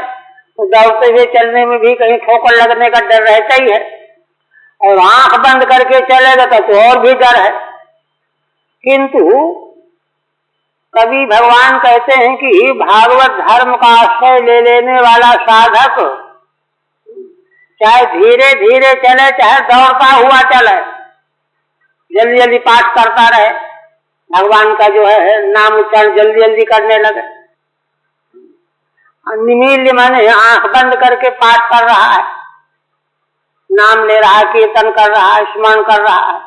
Speaker 1: तो दौड़ते हुए चलने में भी कहीं ठोकर लगने का डर रहता ही है, और आंख बंद करके चलेगा तो और भी डर है। किंतु कवि भगवान कहते हैं कि भागवत धर्म का आश्रय ले लेने वाला साधक चाहे धीरे धीरे चले चाहे दौड़ता हुआ चले, जल्दी जल्दी पाठ करता रहे, भगवान का जो है नाम उच्चारण जल्दी जल्दी करने लगे। निमील्य माने आंख बंद करके पाठ कर रहा है, नाम ले रहा है, कीर्तन कर रहा है, स्मरण कर रहा है।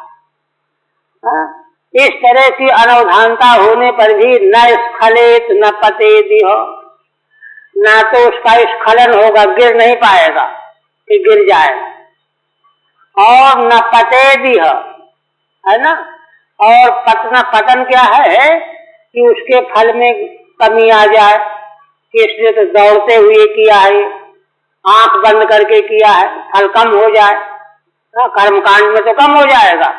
Speaker 1: इस तरह की अनवधानता होने पर भी न स्खलेत न पतेति हो, ना तो उसका स्खलन होगा, गिर नहीं पाएगा कि गिर जाएगा, और न पतेति हो, है ना। और पतन क्या है कि उसके फल में कमी आ जाए, कि इसलिए तो दौड़ते हुए किया है, आंख बंद करके किया है, फल कम हो जाए। कर्मकांड में तो कम हो जाएगा,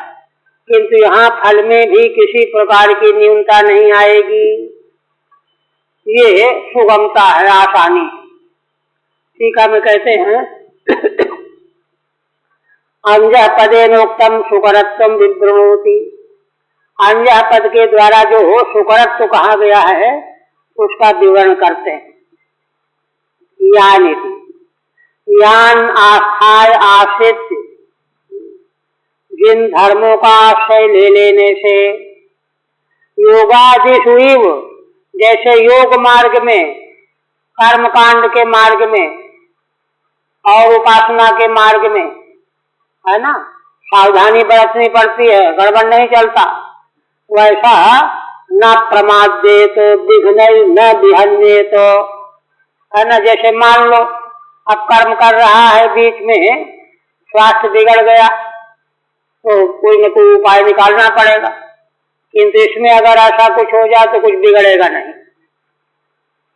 Speaker 1: किंतु यहाँ फल में भी किसी प्रकार की न्यूनता नहीं आएगी। ये सुगमता है, आसानी। टीका में कहते हैं अंजः पदेनोक्तम सुकरत्वम विब्रमोति, अंजः पद के द्वारा जो सुकरत्व कहा गया है उसका विवरण करते हैं। यानिति, यान आस्थाय आश्रित, जिन धर्मों का आश्रय ले लेने से, योगादिषु इव, जैसे योग मार्ग में, कर्म कांड के मार्ग में और उपासना के मार्ग में, है ना, सावधानी बरतनी पड़ती है, गड़बड़ नहीं चलता, वैसा न प्रमाद्येत विघ्नै न विहन्येत, है ना। जैसे मान लो अब कर्म कर रहा है, बीच में स्वास्थ्य बिगड़ गया तो कोई न कोई उपाय निकालना पड़ेगा, किंतु इसमें अगर ऐसा कुछ हो जाए तो कुछ बिगड़ेगा नहीं,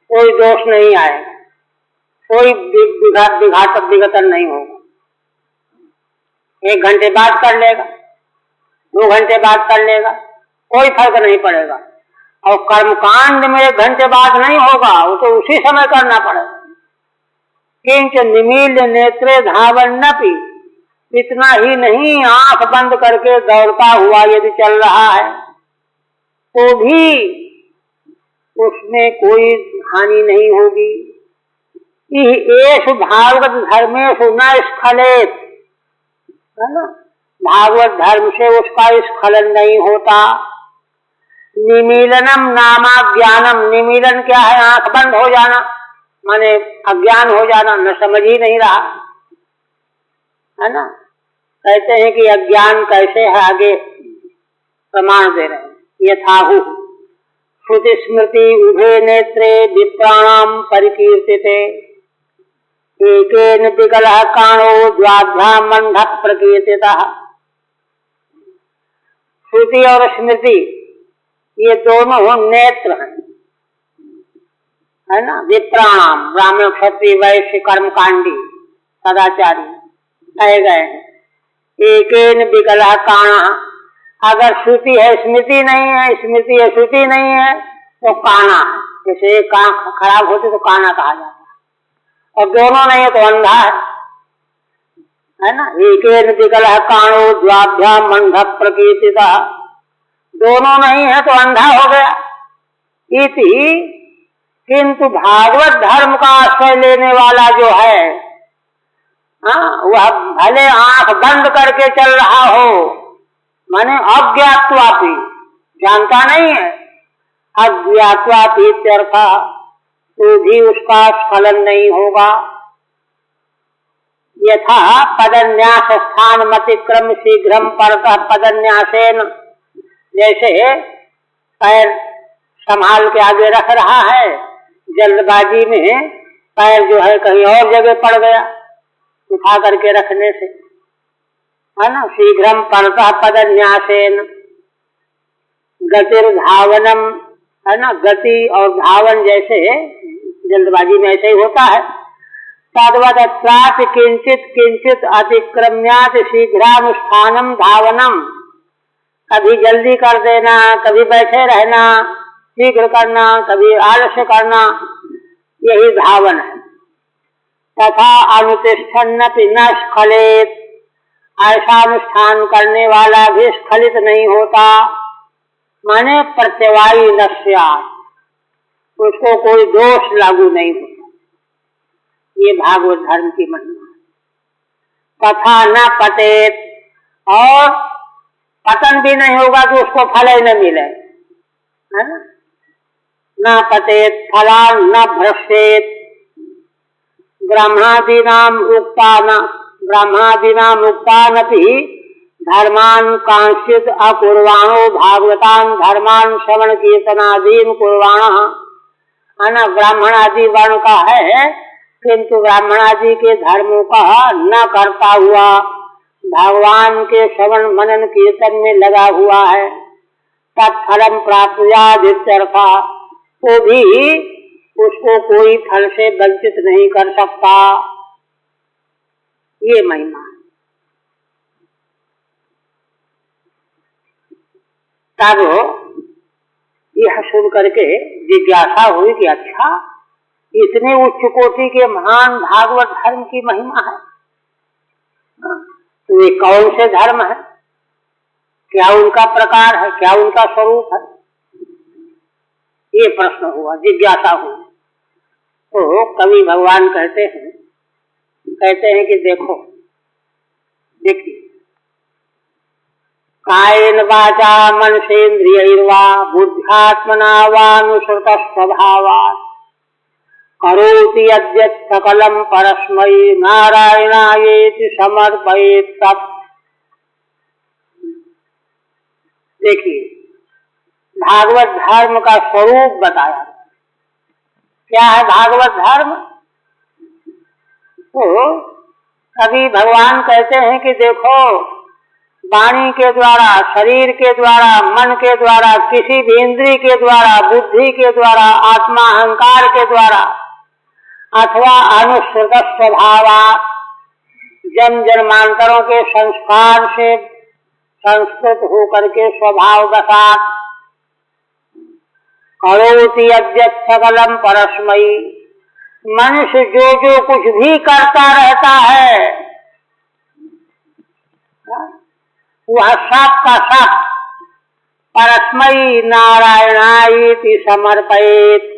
Speaker 1: कोई दोष नहीं आएगा, कोई विघटन नहीं होगा। 1 घंटे बाद कर लेगा, 2 घंटे बाद कर लेगा, कोई फर्क नहीं पड़ेगा। और कर्मकांड में 1 घंटे बाद नहीं होगा, वो तो उसी समय करना पड़ेगा। किंच निमील्य नेत्रे धावन्नपि, इतना ही नहीं, आंख बंद करके दौड़ता हुआ यदि चल रहा है तो भी उसमें कोई हानि नहीं होगी। एषु भागवत धर्मेषु न स्खलेत, है ना, भागवत धर्म से उसका स्खलन नहीं होता। निमीलनम नामा ज्ञानम, निमीलन क्या है? आंख बंद हो जाना, माने अज्ञान हो जाना, न समझ ही नहीं रहा, है ना। कहते हैं कि अज्ञान कैसे है, आगे प्रमाण दे रहे हैं। यथाहु श्रुति स्मृति उभे नेत्रे विप्राणाम परिकीर्तिते एकेन पिगलः काणो द्वाभ्याम मंडः प्रकीर्तितः। श्रुति और स्मृति ये दोनों नेत्र हैं, है ना। विप्राणाम ब्राह्मण क्षत्रिय वैश्य कर्मकांडी सदाचारी कहे गए हैं। एकेन विकलः काणः, अगर श्रुति है स्मृति नहीं है, स्मृति है श्रुति नहीं है तो काना है। जैसे एक कान खराब होते तो काना कहा जाता है, और दोनों नहीं है तो अंधा है ना। एकेन विकलः काणो द्वाभ्याम मंडः प्रकीर्तितः, दोनों नहीं है तो अंधा हो गया। इति किंतु भागवत धर्म का आश्रय लेने वाला जो है, वह भले आंख बंद करके चल रहा हो, माने अज्ञात्वापि, जानता नहीं है, अज्ञात्वापि इत्यर्थ, तो भी उसका स्खलन नहीं होगा। यथा पदन्यास स्थान मतिक्रम शीघ्रम परतः पदन्यासेन, जैसे पैर संभाल के आगे रख रहा है, जल्दबाजी में पैर जो है कहीं और जगह पड़ गया, उठा करके रखने से, है ना। शीघ्रम परतः पदन्यासेन गतिर्धावनम, है ना। गति और धावन जैसे जल्दबाजी में ऐसे ही होता है। तद्वत् किंचित किंचित अतिक्रम्यात शीघ्रानुष्ठानम धावनम, कभी जल्दी कर देना, कभी बैठे रहना, शीघ्र करना, कभी आलस्य करना, यही धावन है। तथा अनुतिष्ठन्नपि न स्खलेत, ऐसा अनुष्ठान करने वाला भी स्खलित नहीं होता, माने प्रत्यवायी न स्यात्, उसको कोई दोष लागू नहीं होता। ये भागवत धर्म की महिमा है। तथा न पतेत, और पतन भी नहीं होगा तो उसको फल ही न मिले, है ना। न पतेत फलान न भ्रष्टेत, ब्रह्मादीनाम उक्तानपि धर्मान कांचित अकुर्वाणो भागवतान धर्मान श्रवण कीर्तनादीन कुर्वाणः, है ना। ब्राह्मण आदि वर्ण का है, किंतु ब्राह्मण आदि के धर्मों का न करता हुआ भगवान के श्रवण मनन कीर्तन में लगा हुआ है, तत्फलम प्राप्त्यादित्यर्था, तो भी उसको कोई फल से वंचित नहीं कर सकता। ये महिमा है। तब यह सुन करके जिज्ञासा हुई कि अच्छा, इतने उच्च कोटि के महान भागवत धर्म की महिमा है, तो ये कौन से धर्म है, क्या उनका प्रकार है, क्या उनका स्वरूप है, ये प्रश्न हुआ, जिज्ञासा हुई। तो कवि भगवान कहते हैं कि देखिए, कायेन वाचा मनसेन्द्रियैर्वा बुद्ध्यात्मना वानुसृत स्वभावात् करोति यद्यत् सकलं परस्मै नारायणायेति समर्पयेत् तत्। देखिए, भागवत धर्म का स्वरूप बताया। क्या है भागवत धर्म? तो कभी भगवान कहते हैं कि देखो, वाणी के द्वारा, शरीर के द्वारा, मन के द्वारा, किसी भी इंद्रिय के द्वारा, बुद्धि के द्वारा, आत्मा अहंकार के द्वारा, अथवा अनुसृत स्वभावा, जन्म जन्मांतरों के संस्कार से संस्कृत होकर के स्वभाव वशात, करोति यद्यत् सकलं परस्मै, मनुष्य जो कुछ भी करता रहता है वह सब का सब परस्मै नारायणायेति समर्पयेत्,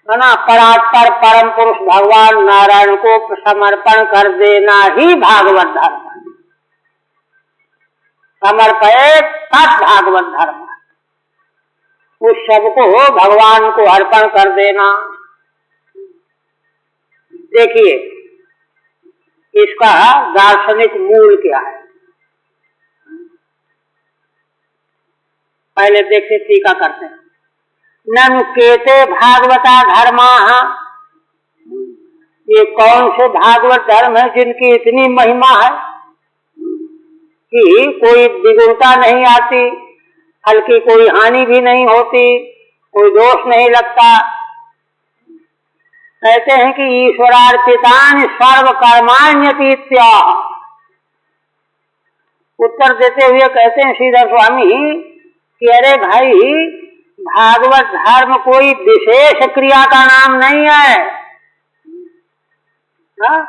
Speaker 1: है ना। परात्पर परम पुरुष भगवान नारायण को समर्पण कर देना ही भागवत धर्म है। समर्पयेत् तत् भागवत धर्म, उस सबको भगवान को अर्पण कर देना। देखिए, इसका दार्शनिक मूल क्या है? पहले देखते टीका करते हैं। ननु केते भागवता धर्माः, ये कौन से भागवत धर्म है जिनकी इतनी महिमा है कि कोई द्विगुणता नहीं आती, फल की कोई हानि भी नहीं होती, कोई दोष नहीं लगता। कहते हैं कि ईश्वरार्पितानि सर्व कर्माण्यतीत्याह। उत्तर देते हुए कहते हैं श्रीधर स्वामी कि अरे भाई, भागवत धर्म कोई विशेष क्रिया का नाम नहीं है।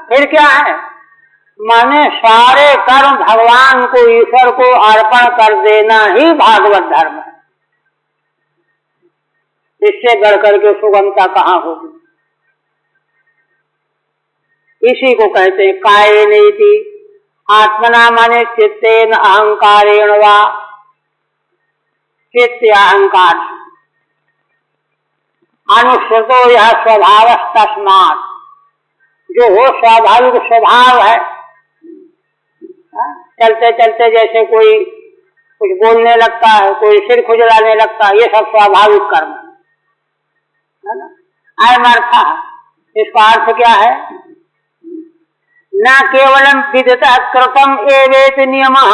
Speaker 1: फिर क्या है? माने सारे कर्म भगवान को, ईश्वर को अर्पण कर देना ही भागवत धर्म है। इससे बढ़कर के सुगमता कहाँ होगी? इसी को कहते हैं कायेनेति आत्मना, माने चित्तेन अहंकारेण वा, चित्त अहंकार अनुसृतो यह स्वभाव तस्मात्, जो स्वाभाविक स्वभाव है, चलते चलते जैसे कोई कुछ बोलने लगता है, कोई सिर खुजलाने लगता है, ये सब स्वाभाविक कर्म है ना। अयम अर्थ, इसका अर्थ क्या है? न केवलम विदितः कृतम एवेति नियमः,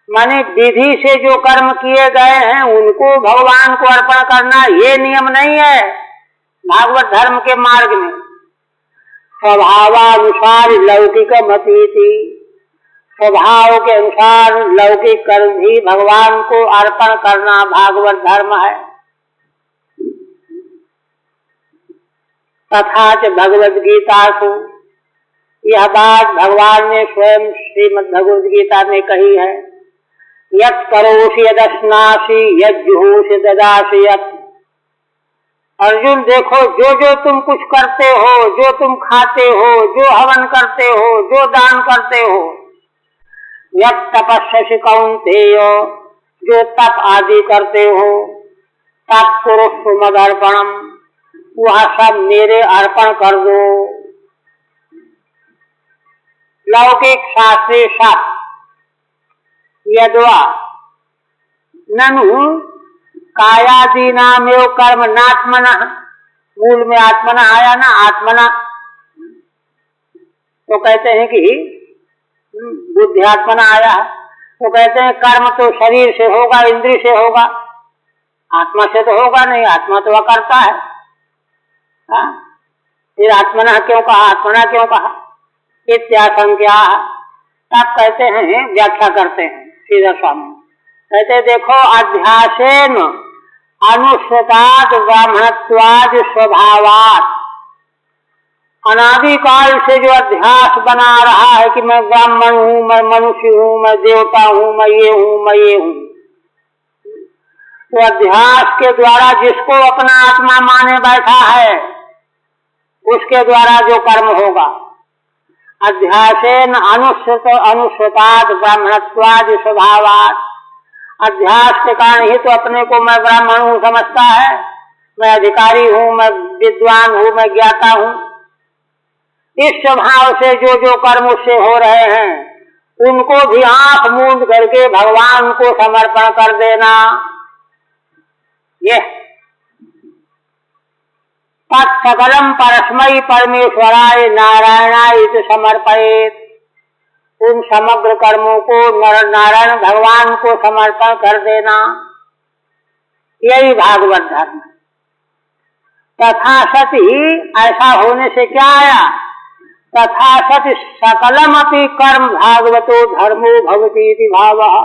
Speaker 1: माने विधि से जो कर्म किए गए हैं उनको भगवान को अर्पण करना, ये नियम नहीं है भागवत धर्म के मार्ग में। स्वभावानुसार लौकिक मतीति, स्वभाव के अनुसार लौकिक कर्म भी भगवान को अर्पण करना भागवत धर्म है। तथा च भगवद गीता को, यह बात भगवान ने स्वयं श्रीमद् भगवद गीता में कही है। यत् करोषि यदश्नासि यज्जुहोषि ददासि यत्। अर्जुन देखो, जो जो तुम कुछ करते हो, जो तुम खाते हो, जो हवन करते हो, जो दान करते हो, यत् तपस्यसि कौन्तेय, जो तप आदि करते हो, तत्कुरुष्व मदर्पणम, वह सब मेरे अर्पण कर दो। लौकिक शास्त्रीय शास्त्र यद्वा ननु कायादीनामेव कर्म नात्मना, मूल में आत्मना आया ना, आत्मना तो कहते हैं कि बुद्धिआत्मना आया, तो कहते हैं कर्म तो शरीर से होगा, इंद्रिय से होगा, आत्मा से तो होगा नहीं, आत्मा तो वह करता है। फिर आत्मना क्यों कहा, आत्मना क्यों कहा? इत्याशंक्या। तब कहते हैं, व्याख्या करते हैं श्रीधर स्वामी, कहते देखो, अध्यासेन अनुश्रुताद ब्राह्मणत्वाद स्वभावात्, अनादिकाल से जो अध्यास बना रहा है कि मैं ब्राह्मण हूँ, मैं मनुष्य हूँ, मैं देवता हूँ, मैं ये हूँ, मैं ये हूँ, तो अध्यास के द्वारा जिसको अपना आत्मा माने बैठा है उसके द्वारा जो कर्म होगा, अध्यासेन अनुश्रुताद ब्राह्मणत्वाद स्वभावात्, अध्यास के कारण ही तो अपने को मैं ब्राह्मण हूँ समझता है, मैं अधिकारी हूँ, मैं विद्वान हूँ, मैं ज्ञाता हूँ। इस स्वभाव से जो जो कर्म उससे हो रहे हैं उनको भी आंख मूंद करके भगवान को समर्पण कर देना। ये तत्सकलम परस्मै परमेश्वराय नारायणाय समर्पयेत्, उन समग्र कर्मों को नारायण भगवान को समर्पण कर देना, यही भागवत धर्म। तथा सति, ऐसा होने से क्या आया? तथा सति सकलम अपि कर्म भागवतो धर्मो भवति इति भावः,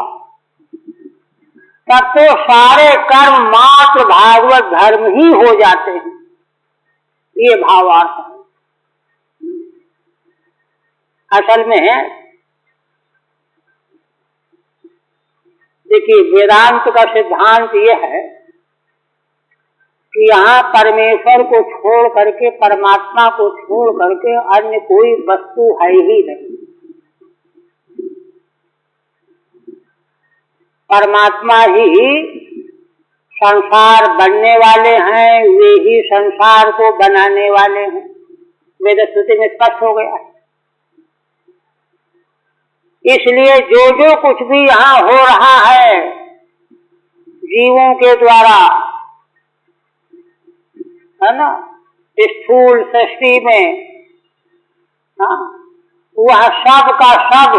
Speaker 1: तब तो सारे कर्म मात्र भागवत धर्म ही हो जाते हैं, ये भावार्थ है। असल में देखिए, वेदांत का सिद्धांत यह है कि यहाँ परमेश्वर को छोड़ करके, परमात्मा को छोड़ करके अन्य कोई वस्तु है ही नहीं। परमात्मा ही संसार बनने वाले हैं, वे ही संसार को बनाने वाले हैं, वेद श्रुति में स्पष्ट हो गया। इसलिए जो जो कुछ भी यहाँ हो रहा है, जीवों के द्वारा, है ना, स्थूल सृष्टि में, हाँ, वह सब का सब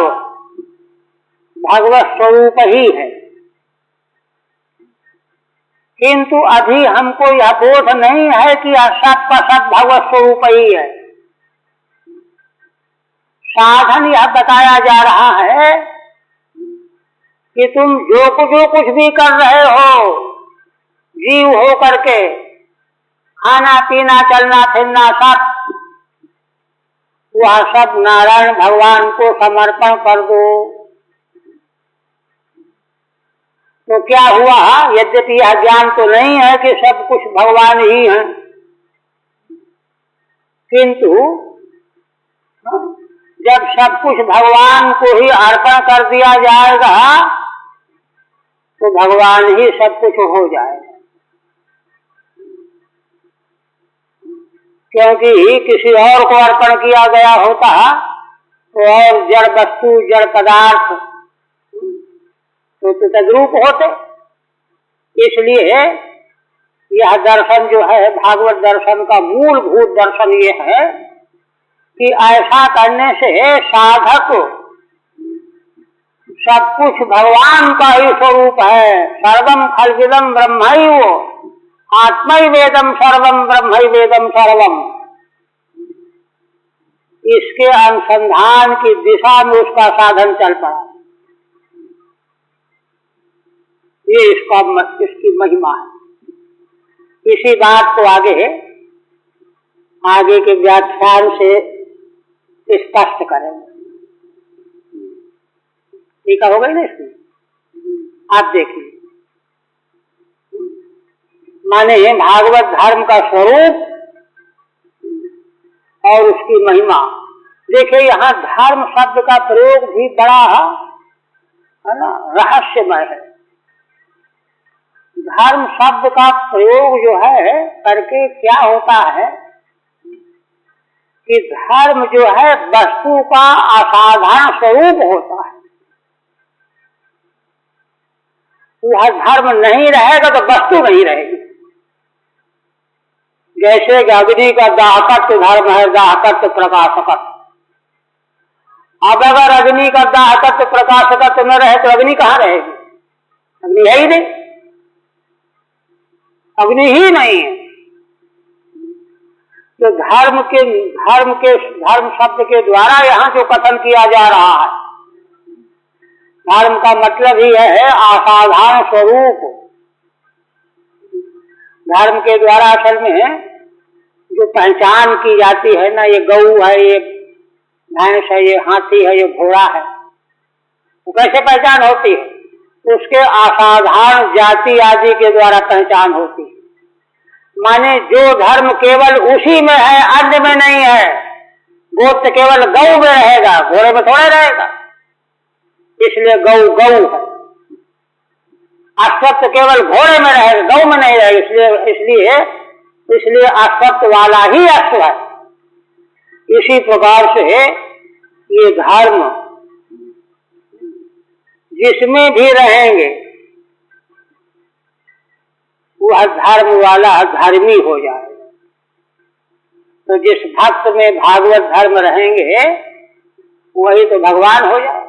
Speaker 1: भगवत स्वरूप ही है। किंतु अभी हमको यह बोध नहीं है कि यह सब का सब भगवत स्वरूप ही है। साधन यह बताया जा रहा है कि तुम जो कुछ भी कर रहे हो, जीव हो करके, खाना पीना चलना फिरना सब, वह सब नारायण भगवान को समर्पण कर दो। तो क्या हुआ? यद्यपि यह ज्ञान तो नहीं है कि सब कुछ भगवान ही है, किंतु जब सब कुछ भगवान को ही अर्पण कर दिया जाएगा तो भगवान ही सब कुछ हो जाएगा। क्योंकि किसी और को अर्पण किया गया होता तो और जड़ वस्तु, जड़ पदार्थ तो तद्रूप होते। इसलिए यह दर्शन जो है, भागवत दर्शन का मूलभूत दर्शन ये है कि ऐसा करने से साधक सब कुछ भगवान का ही स्वरूप है। सर्वम खल्विदम ब्रह्मैव आत्मैवेदम सर्वम ब्रह्मैवेदम सर्वम, इसके अनुसंधान की दिशा में उसका साधन चल पड़ा। ये इसकी महिमा है। इसी बात को आगे के व्याख्यान से स्पष्ट करेंगे। ठीक हो गई ना इसमें? आप देखिए, माने भागवत धर्म का स्वरूप और उसकी महिमा। देखिए, यहाँ धर्म शब्द का प्रयोग भी बड़ा है ना, रहस्यमय है। धर्म शब्द का प्रयोग जो है करके क्या होता है कि धर्म जो है वस्तु का असाधारण स्वरूप होता है। वह धर्म नहीं रहेगा तो वस्तु नहीं रहेगी। जैसे अग्नि का दाहकत्व धर्म है, दाहकत्व प्रकाशकत्व। अब अगर अग्नि का दाहकत्व प्रकाशकत्व न रहे तो अग्नि कहाँ रहेगी? अग्नि है ही नहीं, अग्नि ही नहीं है। तो धर्म शब्द के द्वारा यहाँ जो कथन किया जा रहा है, धर्म का मतलब ही है असाधारण स्वरूप। धर्म के द्वारा असल में जो पहचान की जाती है ना, ये गऊ है, ये भैंस है, ये हाथी है, ये घोड़ा है, तो कैसे पहचान होती है? उसके असाधारण जाति आदि के द्वारा पहचान होती है। माने जो धर्म केवल उसी में है, अन्य में नहीं है। गोत्र केवल गऊ में रहेगा, घोड़े में थोड़ा रहेगा, इसलिए गऊ गऊ है। अश्वत्थ केवल घोड़े में रहेगा, गऊ में नहीं रहेगा, इसलिए अश्वत्थ वाला ही अश्व है। इसी प्रकार से ये धर्म जिसमें भी रहेंगे वह धर्म वाला धर्मी हो जाएगा। तो जिस भक्त में भागवत धर्म रहेंगे वही तो भगवान हो जाए।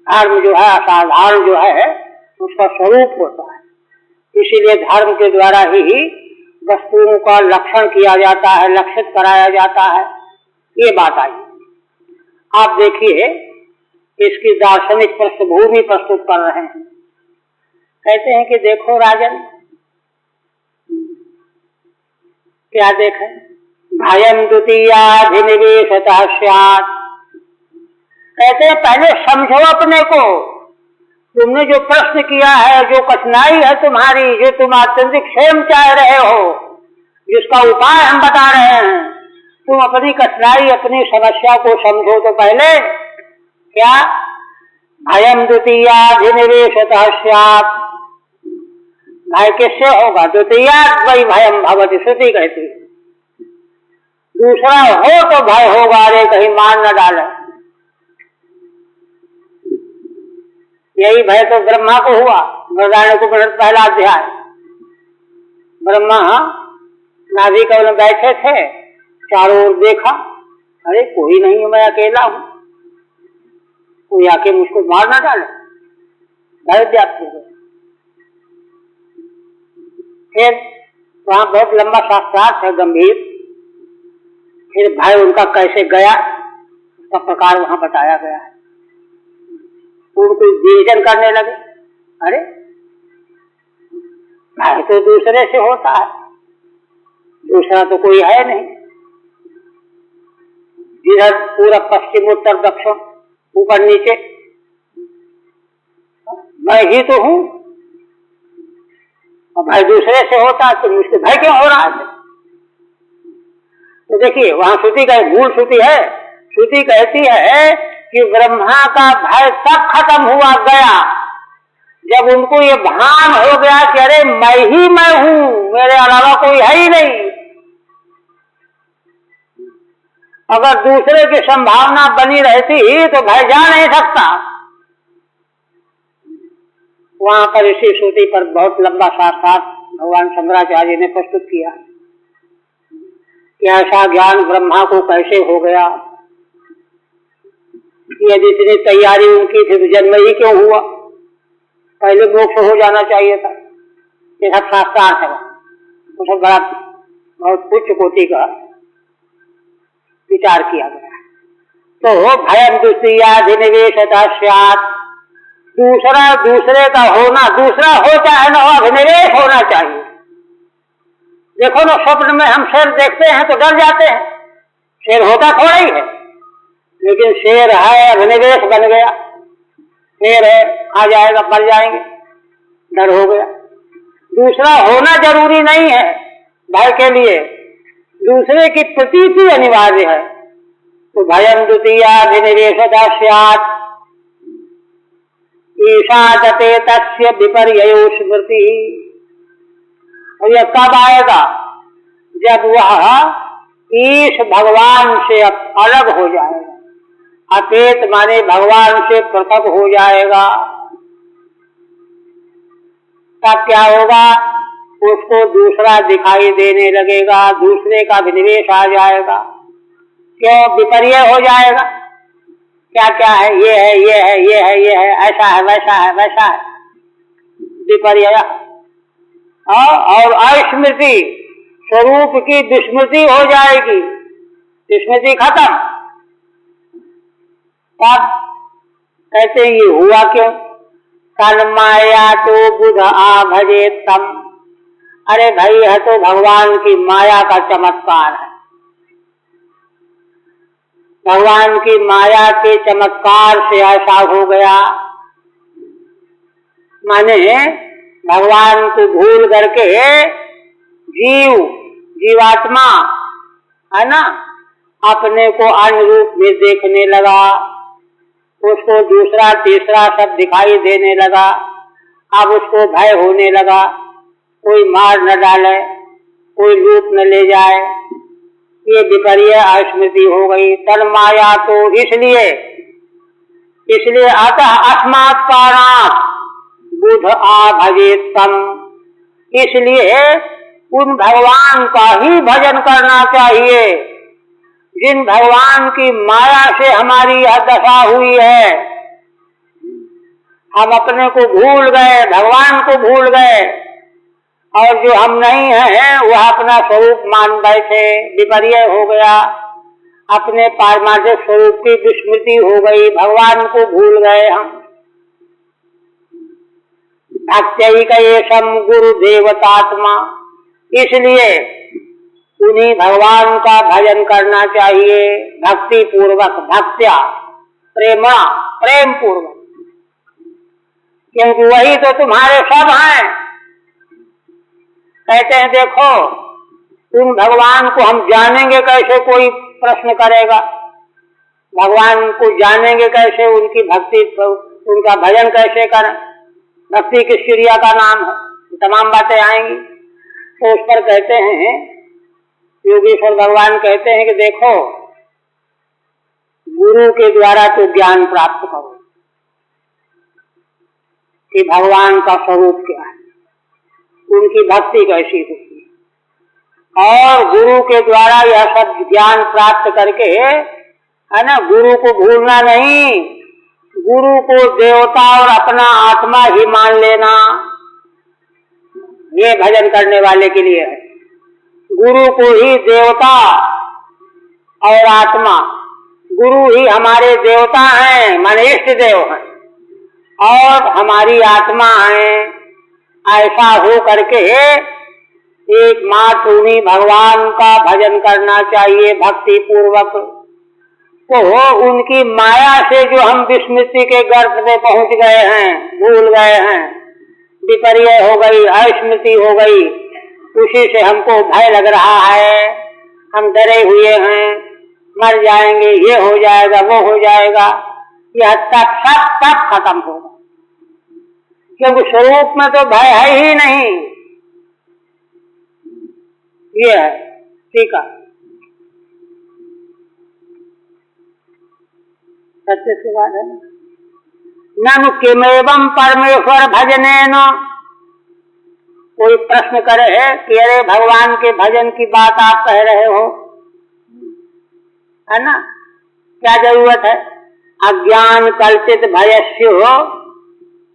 Speaker 1: धर्म जो है असाधारण जो है उसका स्वरूप होता है। इसीलिए धर्म के द्वारा ही वस्तुओं का लक्षण किया जाता है, लक्षित कराया जाता है। ये बात आई। आप देखिए, इसकी दार्शनिक पृष्ठभूमि प्रस्तुत कर रहे हैं। कहते हैं कि देखो राजन, क्या देखें? भयं द्वितीयाधिनिवेशतः स्यात्। कहते हैं पहले समझो अपने को। तुमने जो प्रश्न किया है, जो कठिनाई है तुम्हारी, जो तुम आत्यंतिक क्षेम चाह रहे हो, जिसका उपाय हम बता रहे हैं, तुम अपनी कठिनाई, अपनी समस्या को समझो। तो पहले क्या? भयं द्वितीयाधिनिवेशतः स्यात्। भय किससे होगा? द्वितीयात् वै भयं भवति, श्रुति कहती है। दूसरा हो तो भय होगा, अरे कहीं मार न डाले। यही भय तो ब्रह्मा को हुआ। बृहदारण्यक उपनिषद पहला अध्याय। ब्रह्मा नाभि कमल में बैठे थे, चारों ओर देखा, अरे कोई नहीं है, मैं अकेला हूं, कोई आके मुझको मार ना डाले, भय व्याप्त हो गया। फिर वहां बहुत लंबा शास्त्रार्थ है, गंभीर। फिर भय उनका कैसे गया उसका प्रकार वहां बताया गया है। उनको विवेचन करने लगे, अरे भय तो दूसरे से होता है, दूसरा तो कोई है नहीं। इधर पूरा पश्चिम उत्तर दक्षिण ऊपर नीचे मैं ही तो हूं, और भय दूसरे से होता है तो मुझको भय क्यों हो रहा है? तो देखिए वहां श्रुति का मूल श्रुति है, श्रुति कहती है कि ब्रह्मा का भय तब खत्म हुआ गया जब उनको ये भान हो गया कि अरे मैं ही मैं हूं, मेरे अलावा कोई है ही नहीं। अगर दूसरे की संभावना बनी रहती तो भय जा नहीं सकता। वहां पर इसी श्रुति पर बहुत लंबा शास्त्रार्थ भगवान शंकराचार्य ने प्रस्तुत किया कि ऐसा ज्ञान ब्रह्मा को कैसे हो गया, यदि इतनी तैयारी उनकी थी तो जन्म ही क्यों हुआ, पहले मोक्ष हो जाना चाहिए था। ये सब शास्त्रार्थ है, तो सब बड़ा बहुत उच्च कोटि का विचार किया गया। तो भयम द्वितीयाधिनिवेशता स्यात्, दूसरा दूसरे का होना, दूसरा हो चाहे न हो, अभिनिवेश होना चाहिए। देखो ना, स्वप्न में हम शेर देखते हैं तो डर जाते हैं, शेर होता थोड़ा ही है, लेकिन शेर है, अभिनिवेश बन गया, शेर है, आ जाएगा, मर जाएंगे, डर हो गया। दूसरा होना जरूरी नहीं है भय के लिए, दूसरे की प्रतीति अनिवार्य है। तो भयम द्वितीयाधिनिवेशता स्यात् ईशा दते तस्य विपर्ययो स्मृति। और यह कब आएगा? जब वह ईश भगवान से अलग हो जाएगा, अपेत माने भगवान से पृथक हो जाएगा। तब क्या होगा? उसको दूसरा दिखाई देने लगेगा, दूसरे का विनिवेश आ जाएगा। क्यों? विपर्य हो जाएगा, क्या क्या है, ये है, ये है, ये है, ये है, ऐसा है, वैसा है, वैसा है, विपर्य। और अस्मृति, स्वरूप की विस्मृति हो जाएगी, स्मृति खत्म। तब कहते ये हुआ क्यों? तन्माया तो बुध आभजे तम। अरे भाई, यह तो भगवान की माया का चमत्कार है। भगवान की माया के चमत्कार से ऐसा हो गया, माने भगवान को भूल करके जीवात्मा है ना, अपने को अन्य रूप में देखने लगा, उसको दूसरा तीसरा सब दिखाई देने लगा। अब उसको भय होने लगा, कोई मार न डाले, कोई लूट न ले जाए, ये विपर्य अस्मृति हो गई। तन्माया तो इसलिए अतः अस्मात् कारणात् बुध आभजेत्तम, इसलिए उन भगवान का ही भजन करना चाहिए जिन भगवान की माया से हमारी यह दशा हुई है। हम अपने को भूल गए, भगवान को भूल गए, और जो हम नहीं हैं वह अपना स्वरूप मान बैठे, विपर्य हो गया, अपने पारमार्थिक स्वरूप की विस्मृति हो गई, भगवान को भूल गए हम। भक्त्यैकैषम गुरु देवतात्मा, इसलिए उन्हीं भगवान का भजन करना चाहिए, भक्ति पूर्वक, भक्त्या प्रेम पूर्वक, क्योंकि वही तो तुम्हारे सब हैं। कहते हैं देखो, तुम भगवान को हम जानेंगे कैसे, कोई प्रश्न करेगा, भगवान को जानेंगे कैसे, उनकी भक्ति, उनका भजन कैसे करें, भक्ति किस क्रिया का नाम है, तमाम बातें आएंगी। तो उस पर कहते हैं योगेश्वर भगवान कहते हैं कि देखो, गुरु के द्वारा तो ज्ञान प्राप्त करो, कि भगवान का स्वरूप क्या है, उनकी भक्ति कैसी होती है। और गुरु के द्वारा यह सब ज्ञान प्राप्त करके, है ना, गुरु को भूलना नहीं, गुरु को देवता और अपना आत्मा ही मान लेना, ये भजन करने वाले के लिए है। गुरु को ही देवता और आत्मा, गुरु ही हमारे देवता हैं, माने इष्ट देव हैं, और हमारी आत्मा है। ऐसा हो करके एकमात्र उन्हीं भगवान का भजन करना चाहिए भक्ति पूर्वक। तो उनकी माया से जो हम विस्मृति के गर्त में पहुंच गए हैं, भूल गए हैं, विपर्य हो गई, अस्मृति हो गई, उसी से हमको भय लग रहा है, हम डरे हुए हैं, मर जाएंगे, ये हो जाएगा, वो हो जाएगा, यह सब खत्म होगा, क्योंकि स्वरूप में तो भय है ही नहीं। ये है, ठीक है, सत्य से बात है। ननु किमेवं परमेश्वर भजनेन, कोई प्रश्न करे कि अरे भगवान के भजन की बात आप कह रहे हो, है ना, क्या जरूरत है? अज्ञान कल्पित भयस्य हो,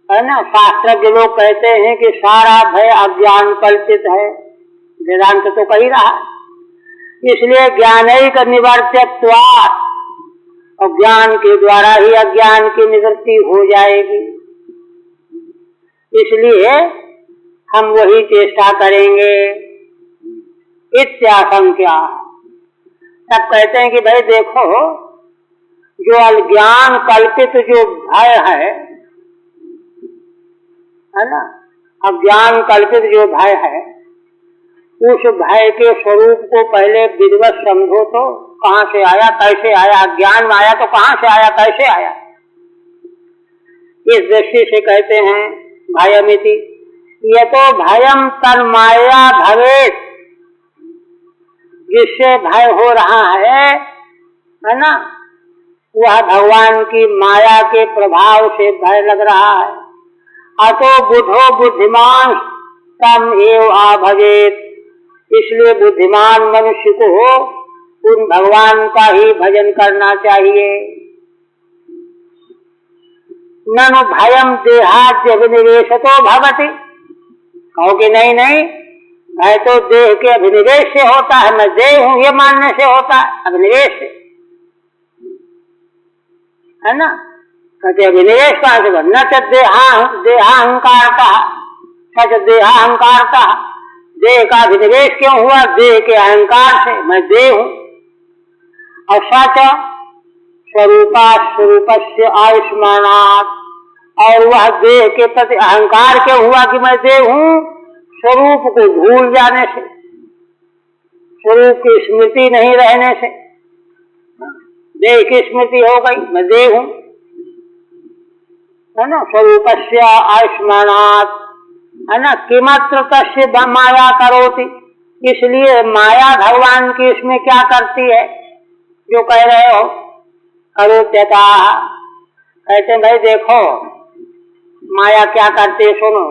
Speaker 1: है ना, शास्त्रज्ञ लोग कहते हैं कि सारा भय अज्ञान कल्पित है, वेदांत तो कही रहा, इसलिए ज्ञानैक निवर्त्यत्वात्, और ज्ञान के द्वारा ही अज्ञान की निवृत्ति हो जाएगी। इसलिए हम वही चेष्टा करेंगे। इत्याशंक्या, सब कहते हैं कि भाई देखो, जो अज्ञान कल्पित जो भय है ना, अज्ञान कल्पित जो भय है, उस भय के स्वरूप को पहले विधिवत समझो तो कहां से आया, कैसे आया, अज्ञान में आया तो कहां से आया, कैसे आया। इस दृष्टि से कहते हैं भयमिति, ये तो भयम तन्माया भवेत, जिससे भय हो रहा है ना, वह भगवान की माया के प्रभाव से भय लग रहा है। अतो बुद्धो बुद्धिमान तम एव आभजेत, इसलिए बुद्धिमान मनुष्य को उन भगवान का ही भजन करना चाहिए। ननु भयम देहाद्य अभिनिवेशतो भवति, कहो कि नहीं नहीं, भय तो देह के अभिनिवेश से होता है, मैं देह हूं ये मानने से होता है, अभिनिवेश से, है ना, कहते अभिनिवेश कहां से, न च देहाहंकार का, सच देहाहंकार का, देह का अभिनिवेश क्यों हुआ, देह के अहंकार से, मैं देह हूं, और सच स्वरूपा स्वरूपस्य आयुष्मानात्, और वह देह के प्रति अहंकार क्यों हुआ कि मैं देह हूं, स्वरूप को भूल जाने से, स्वरूप की स्मृति नहीं रहने से, देह की स्मृति हो गई, मैं देह हूं, है ना, स्वरूपस्य आयुष्मानात्, है ना, किमत्र तस्य माया करोति, इसलिए माया भगवान की इसमें क्या करती है जो कह रहे हो, करोत्यता, कहते भाई देखो माया क्या करती है, सुनो,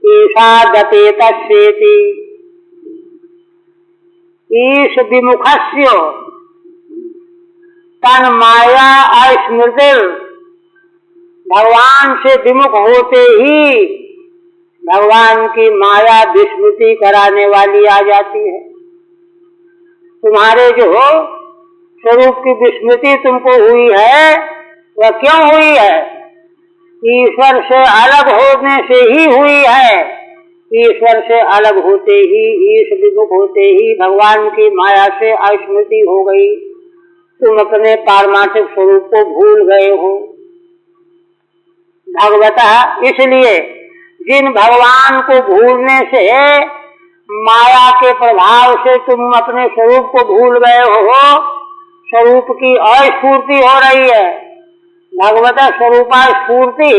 Speaker 1: ईशा गते तस्येति, ईश विमुखस्य तन माया अस्मृतिर्, भगवान से विमुख होते ही भगवान की माया विस्मृति कराने वाली आ जाती है। तुम्हारे जो स्वरूप की विस्मृति तुमको हुई है, वह क्यों हुई है, ईश्वर से अलग होने से ही हुई है। ईश्वर से अलग होते ही, ईश विमुख होते ही भगवान की माया से अस्मृति हो गई, तुम अपने पारमार्थिक स्वरूप को भूल गए हो। भगवतः, इसलिए जिन भगवान को भूलने से माया के प्रभाव से तुम अपने स्वरूप को भूल गए हो, स्वरूप की अस्फूर्ति हो रही है, भगवतः स्वरूपा स्फूर्ति,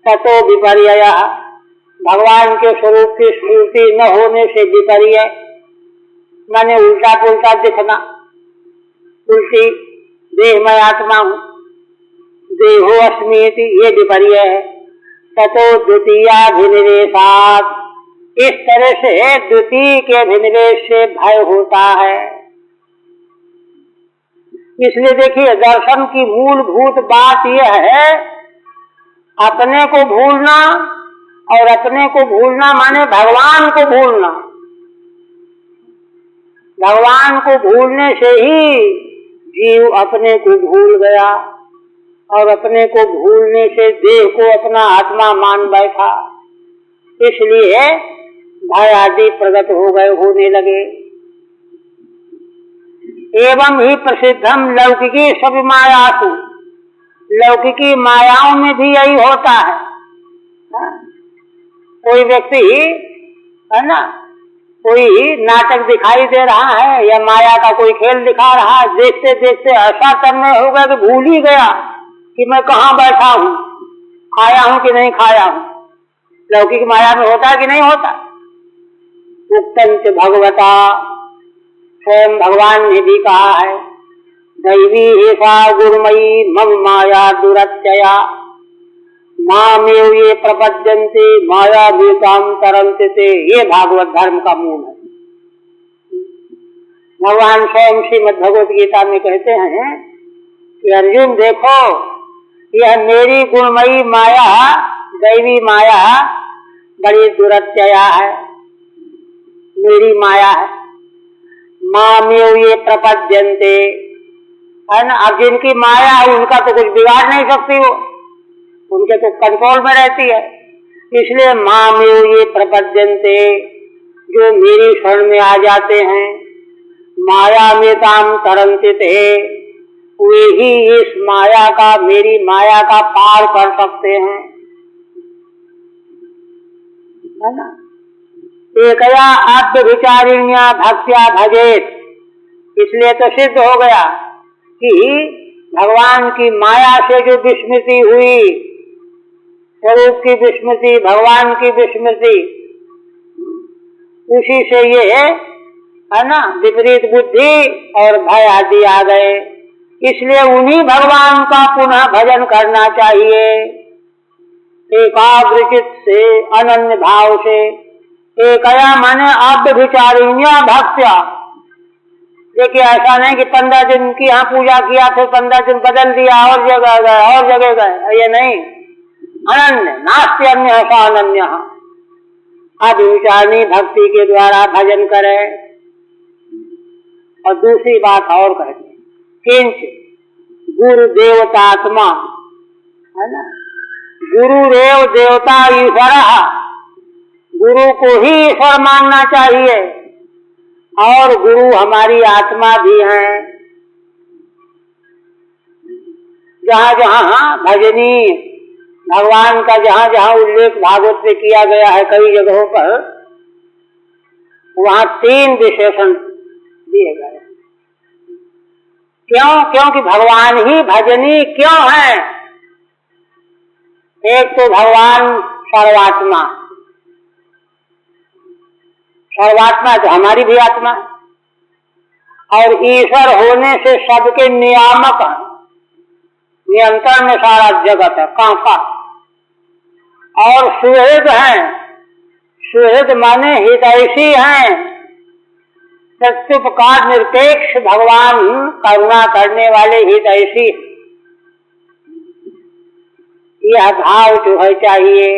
Speaker 1: ततो विपर्यय, भगवान के स्वरूप की स्फूर्ति न होने से विपर्यय, माने उल्टा पुल्टा दिखना, उल्टी, देह में आत्मा हूं, देहो अस्मीति, ये विपर्यय है। ततो द्वितीयाभिनिवेशात्, इस तरह से द्वितीय के अभिनिवेश से भय होता है। इसलिए देखिए, दर्शन की मूलभूत बात यह है, अपने को भूलना, और अपने को भूलना माने भगवान को भूलना। भगवान को भूलने से ही जीव अपने को भूल गया, और अपने को भूलने से देह को अपना आत्मा मान बैठा। इसलिए भय आदि प्रकट हो गए, होने लगे। एवं ही प्रसिद्धम लौकिकी सब मायासु, लौकिकी मायाओं में भी यही होता है। कोई व्यक्ति है ना, कोई नाटक दिखाई दे रहा है या माया का कोई खेल दिखा रहा है, देखते देखते ऐसा तन्मय हो गया कि भूल ही गया कि मैं कहाँ बैठा हूँ, खाया हूँ कि नहीं खाया हूँ। लौकिक माया में होता है कि नहीं होता। उक्तंच भगवता, स्वयं भगवान ने भी कहा है, दैवी एषा गुरुमयी मम माया दुरत्यया, मामेव ये प्रपद्यन्ते माया भीताम तरन्ते ते। ये भागवत धर्म का मूल है। भगवान स्वयं श्रीमद् भगवत गीता में कहते हैं कि अर्जुन देखो, यह मेरी गुणमयी माया, दैवी माया बड़ी दुरत्यया है, मेरी माया है। मामेव ये प्रपद्यन्ते, है ना। अब जिनकी माया है उनका तो कुछ बिगाड़ नहीं सकती, वो उनके तो कंट्रोल में रहती है। इसलिए मामेव ये प्रपद्यन्ते, जो मेरी शरण में आ जाते हैं, माया में ताम तरन्ते थे, वे ही इस माया का, मेरी माया का पार कर सकते हैं, है ना। एकया आद्य विचारिण्या भक्त्या भजेत, इसलिए तो सिद्ध हो गया कि भगवान की माया से जो विस्मृति हुई, स्वरूप की विस्मृति, भगवान की विस्मृति, उसी से ये है ना विपरीत बुद्धि और भय आदि आ गए। इसलिए उन्हीं भगवान का पुनः भजन करना चाहिए, एकाग्रचित से, अनन्य भाव से। एकया माने आद्य विचारिण्या भक्त्या। देखिए, ऐसा नहीं कि 15 दिन की यहाँ पूजा किया, फिर 15 दिन बदल दिया, और जगह गए और जगह गए, ये नहीं। अनन्य, नास्ति अन्य सा अनन्य। आद्य विचारणी भक्ति के द्वारा भजन करे। और दूसरी बात और कहते हैं, किंच गुरु देवतात्मा, है ना। गुरुदेव देवता ईश्वर, गुरु को ही ईश्वर मानना चाहिए, और गुरु हमारी आत्मा भी हैं। जहाँ जहाँ भजनी भगवान का जहाँ जहाँ उल्लेख भागवत में किया गया है कई जगहों पर, वहाँ 3 विशेषण दिए गए। क्यों? क्योंकि भगवान ही भजनी क्यों है। एक तो भगवान सर्वात्मा, सर्वात्मा तो हमारी भी आत्मा है, और ईश्वर होने से सबके नियामक, नियंत्रण में सारा जगत है, कांपा। और सुहृद हैं, सुहृद माने हितैषी हैं, प्रत्युपकार निरपेक्ष भगवान करुणा करने वाले हितैषी। यह भाव जो है चाहिए,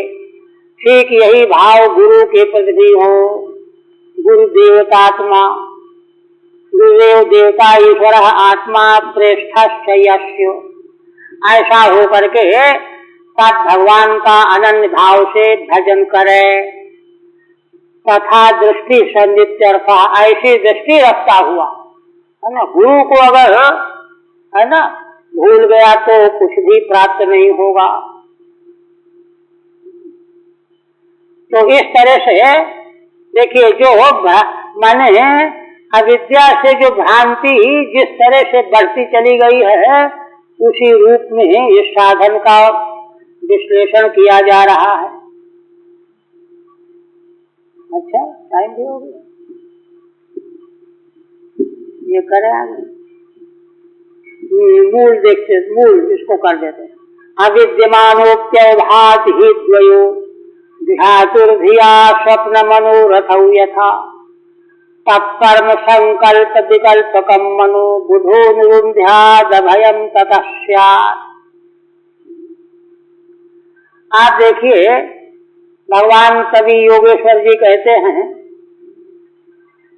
Speaker 1: ठीक यही भाव गुरु के प्रति भी हो। गुरु देवतात्मा, गुरुदेव देवता ईश्वर आत्मा प्रेष्ठश्च यस्य, ऐसा हो करके तब भगवान का अनन्य भाव से भजन करे। तथा दृष्टि संदित्यर्था, ऐसी दृष्टि रखता हुआ, है ना। गुरु को अगर है ना भूल गया तो कुछ भी प्राप्त नहीं होगा। तो इस तरह से देखिए, जो माने अविद्या से जो भ्रांति जिस तरह से बढ़ती चली गई है, उसी रूप में इस साधन का विश्लेषण किया जा रहा है। अच्छा, टाइम भी हो गया, ये करे आगे। मूल देखते, मूल इसको कर देते। अविद्यमानोप्यवभाति हि द्वयो ध्यातुर्धिया स्वप्न मनोरथौ यथा तत्कर्म संकल्प विकल्पकम मनो बुधो निरुंध्यादभयम ततः स्यात्। आप देखिए, भगवान कवि योगेश्वर जी कहते हैं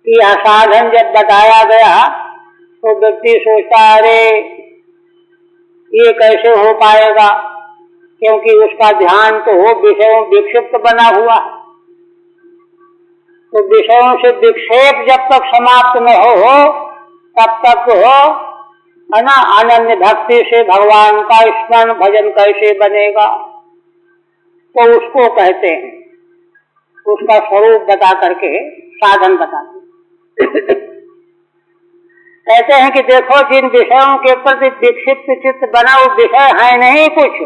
Speaker 1: कि यह साधन जब बताया गया तो व्यक्ति सोचता है अरे ये कैसे हो पाएगा, क्योंकि उसका ध्यान तो हो विषयों विक्षिप्त बना हुआ है। तो विषयों से विक्षेप जब तक समाप्त न हो तब तक है ना अनन्य भक्ति से भगवान का स्मरण भजन कैसे बनेगा। तो उसको कहते हैं, उसका स्वरूप बता करके साधन बताते कहते हैं कि देखो जिन विषयों के प्रति विक्षिप्त चित्त बना वो विषय है नहीं, कुछ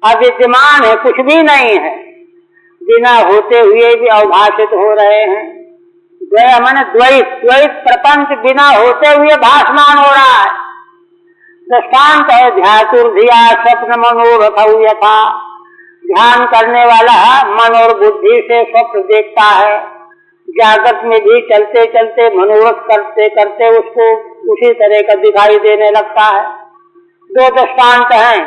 Speaker 1: अविद्यमान है, कुछ भी नहीं है, बिना होते हुए भी अवभाषित हो रहे हैं। द्वय माने द्वैत, द्वैत प्रपंच बिना होते हुए भासमान हो रहा है। दृष्टांत है ध्यातुर्धिया स्वप्न मनोरथौ यथा, ध्यान करने वाला मन और बुद्धि से स्वप्न देखता है, जागत में भी चलते चलते मनोरथ करते करते उसको उसी तरह का दिखाई देने लगता है। दो दृष्टांत हैं,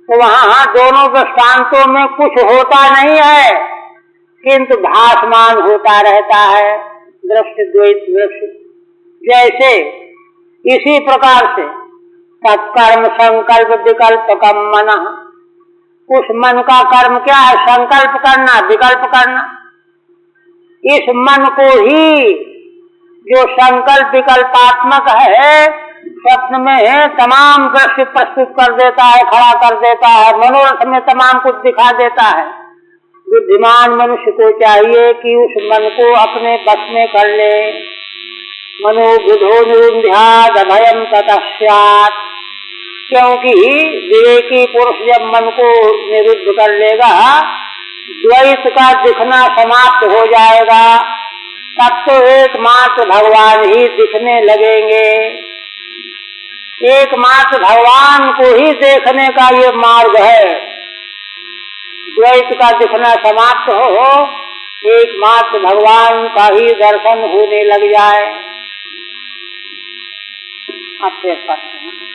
Speaker 1: तो वहाँ दोनों दृष्टांतों में कुछ होता नहीं है, किंतु भासमान होता रहता है, दृश्य द्वैत दृश्य। जैसे इसी प्रकार से तत्कर्म संकल्प विकल्प का मन, उस मन का कर्म क्या है? संकल्प करना, विकल्प करना। इस मन को ही जो संकल्प विकल्पात्मक है स्वप्न में तमाम दृश्य प्रस्तुत कर देता है, खड़ा कर देता है, मनोरथ में तमाम कुछ दिखा देता है। बुद्धिमान मनुष्य को चाहिए कि उस मन को अपने बस में कर ले। मनो बुधो निरुंध्याद अभयम ततः स्यात्, क्योंकि विवेकी पुरुष जब मन को निरुद्ध कर लेगा द्वैत का दिखना समाप्त हो जाएगा, तब तो एकमात्र भगवान ही दिखने लगेंगे। एकमात्र भगवान को ही देखने का ये मार्ग है। द्वैत का दिखना समाप्त हो, एकमात्र भगवान का ही दर्शन होने लग जाए। अब फिर पढ़ते हैं।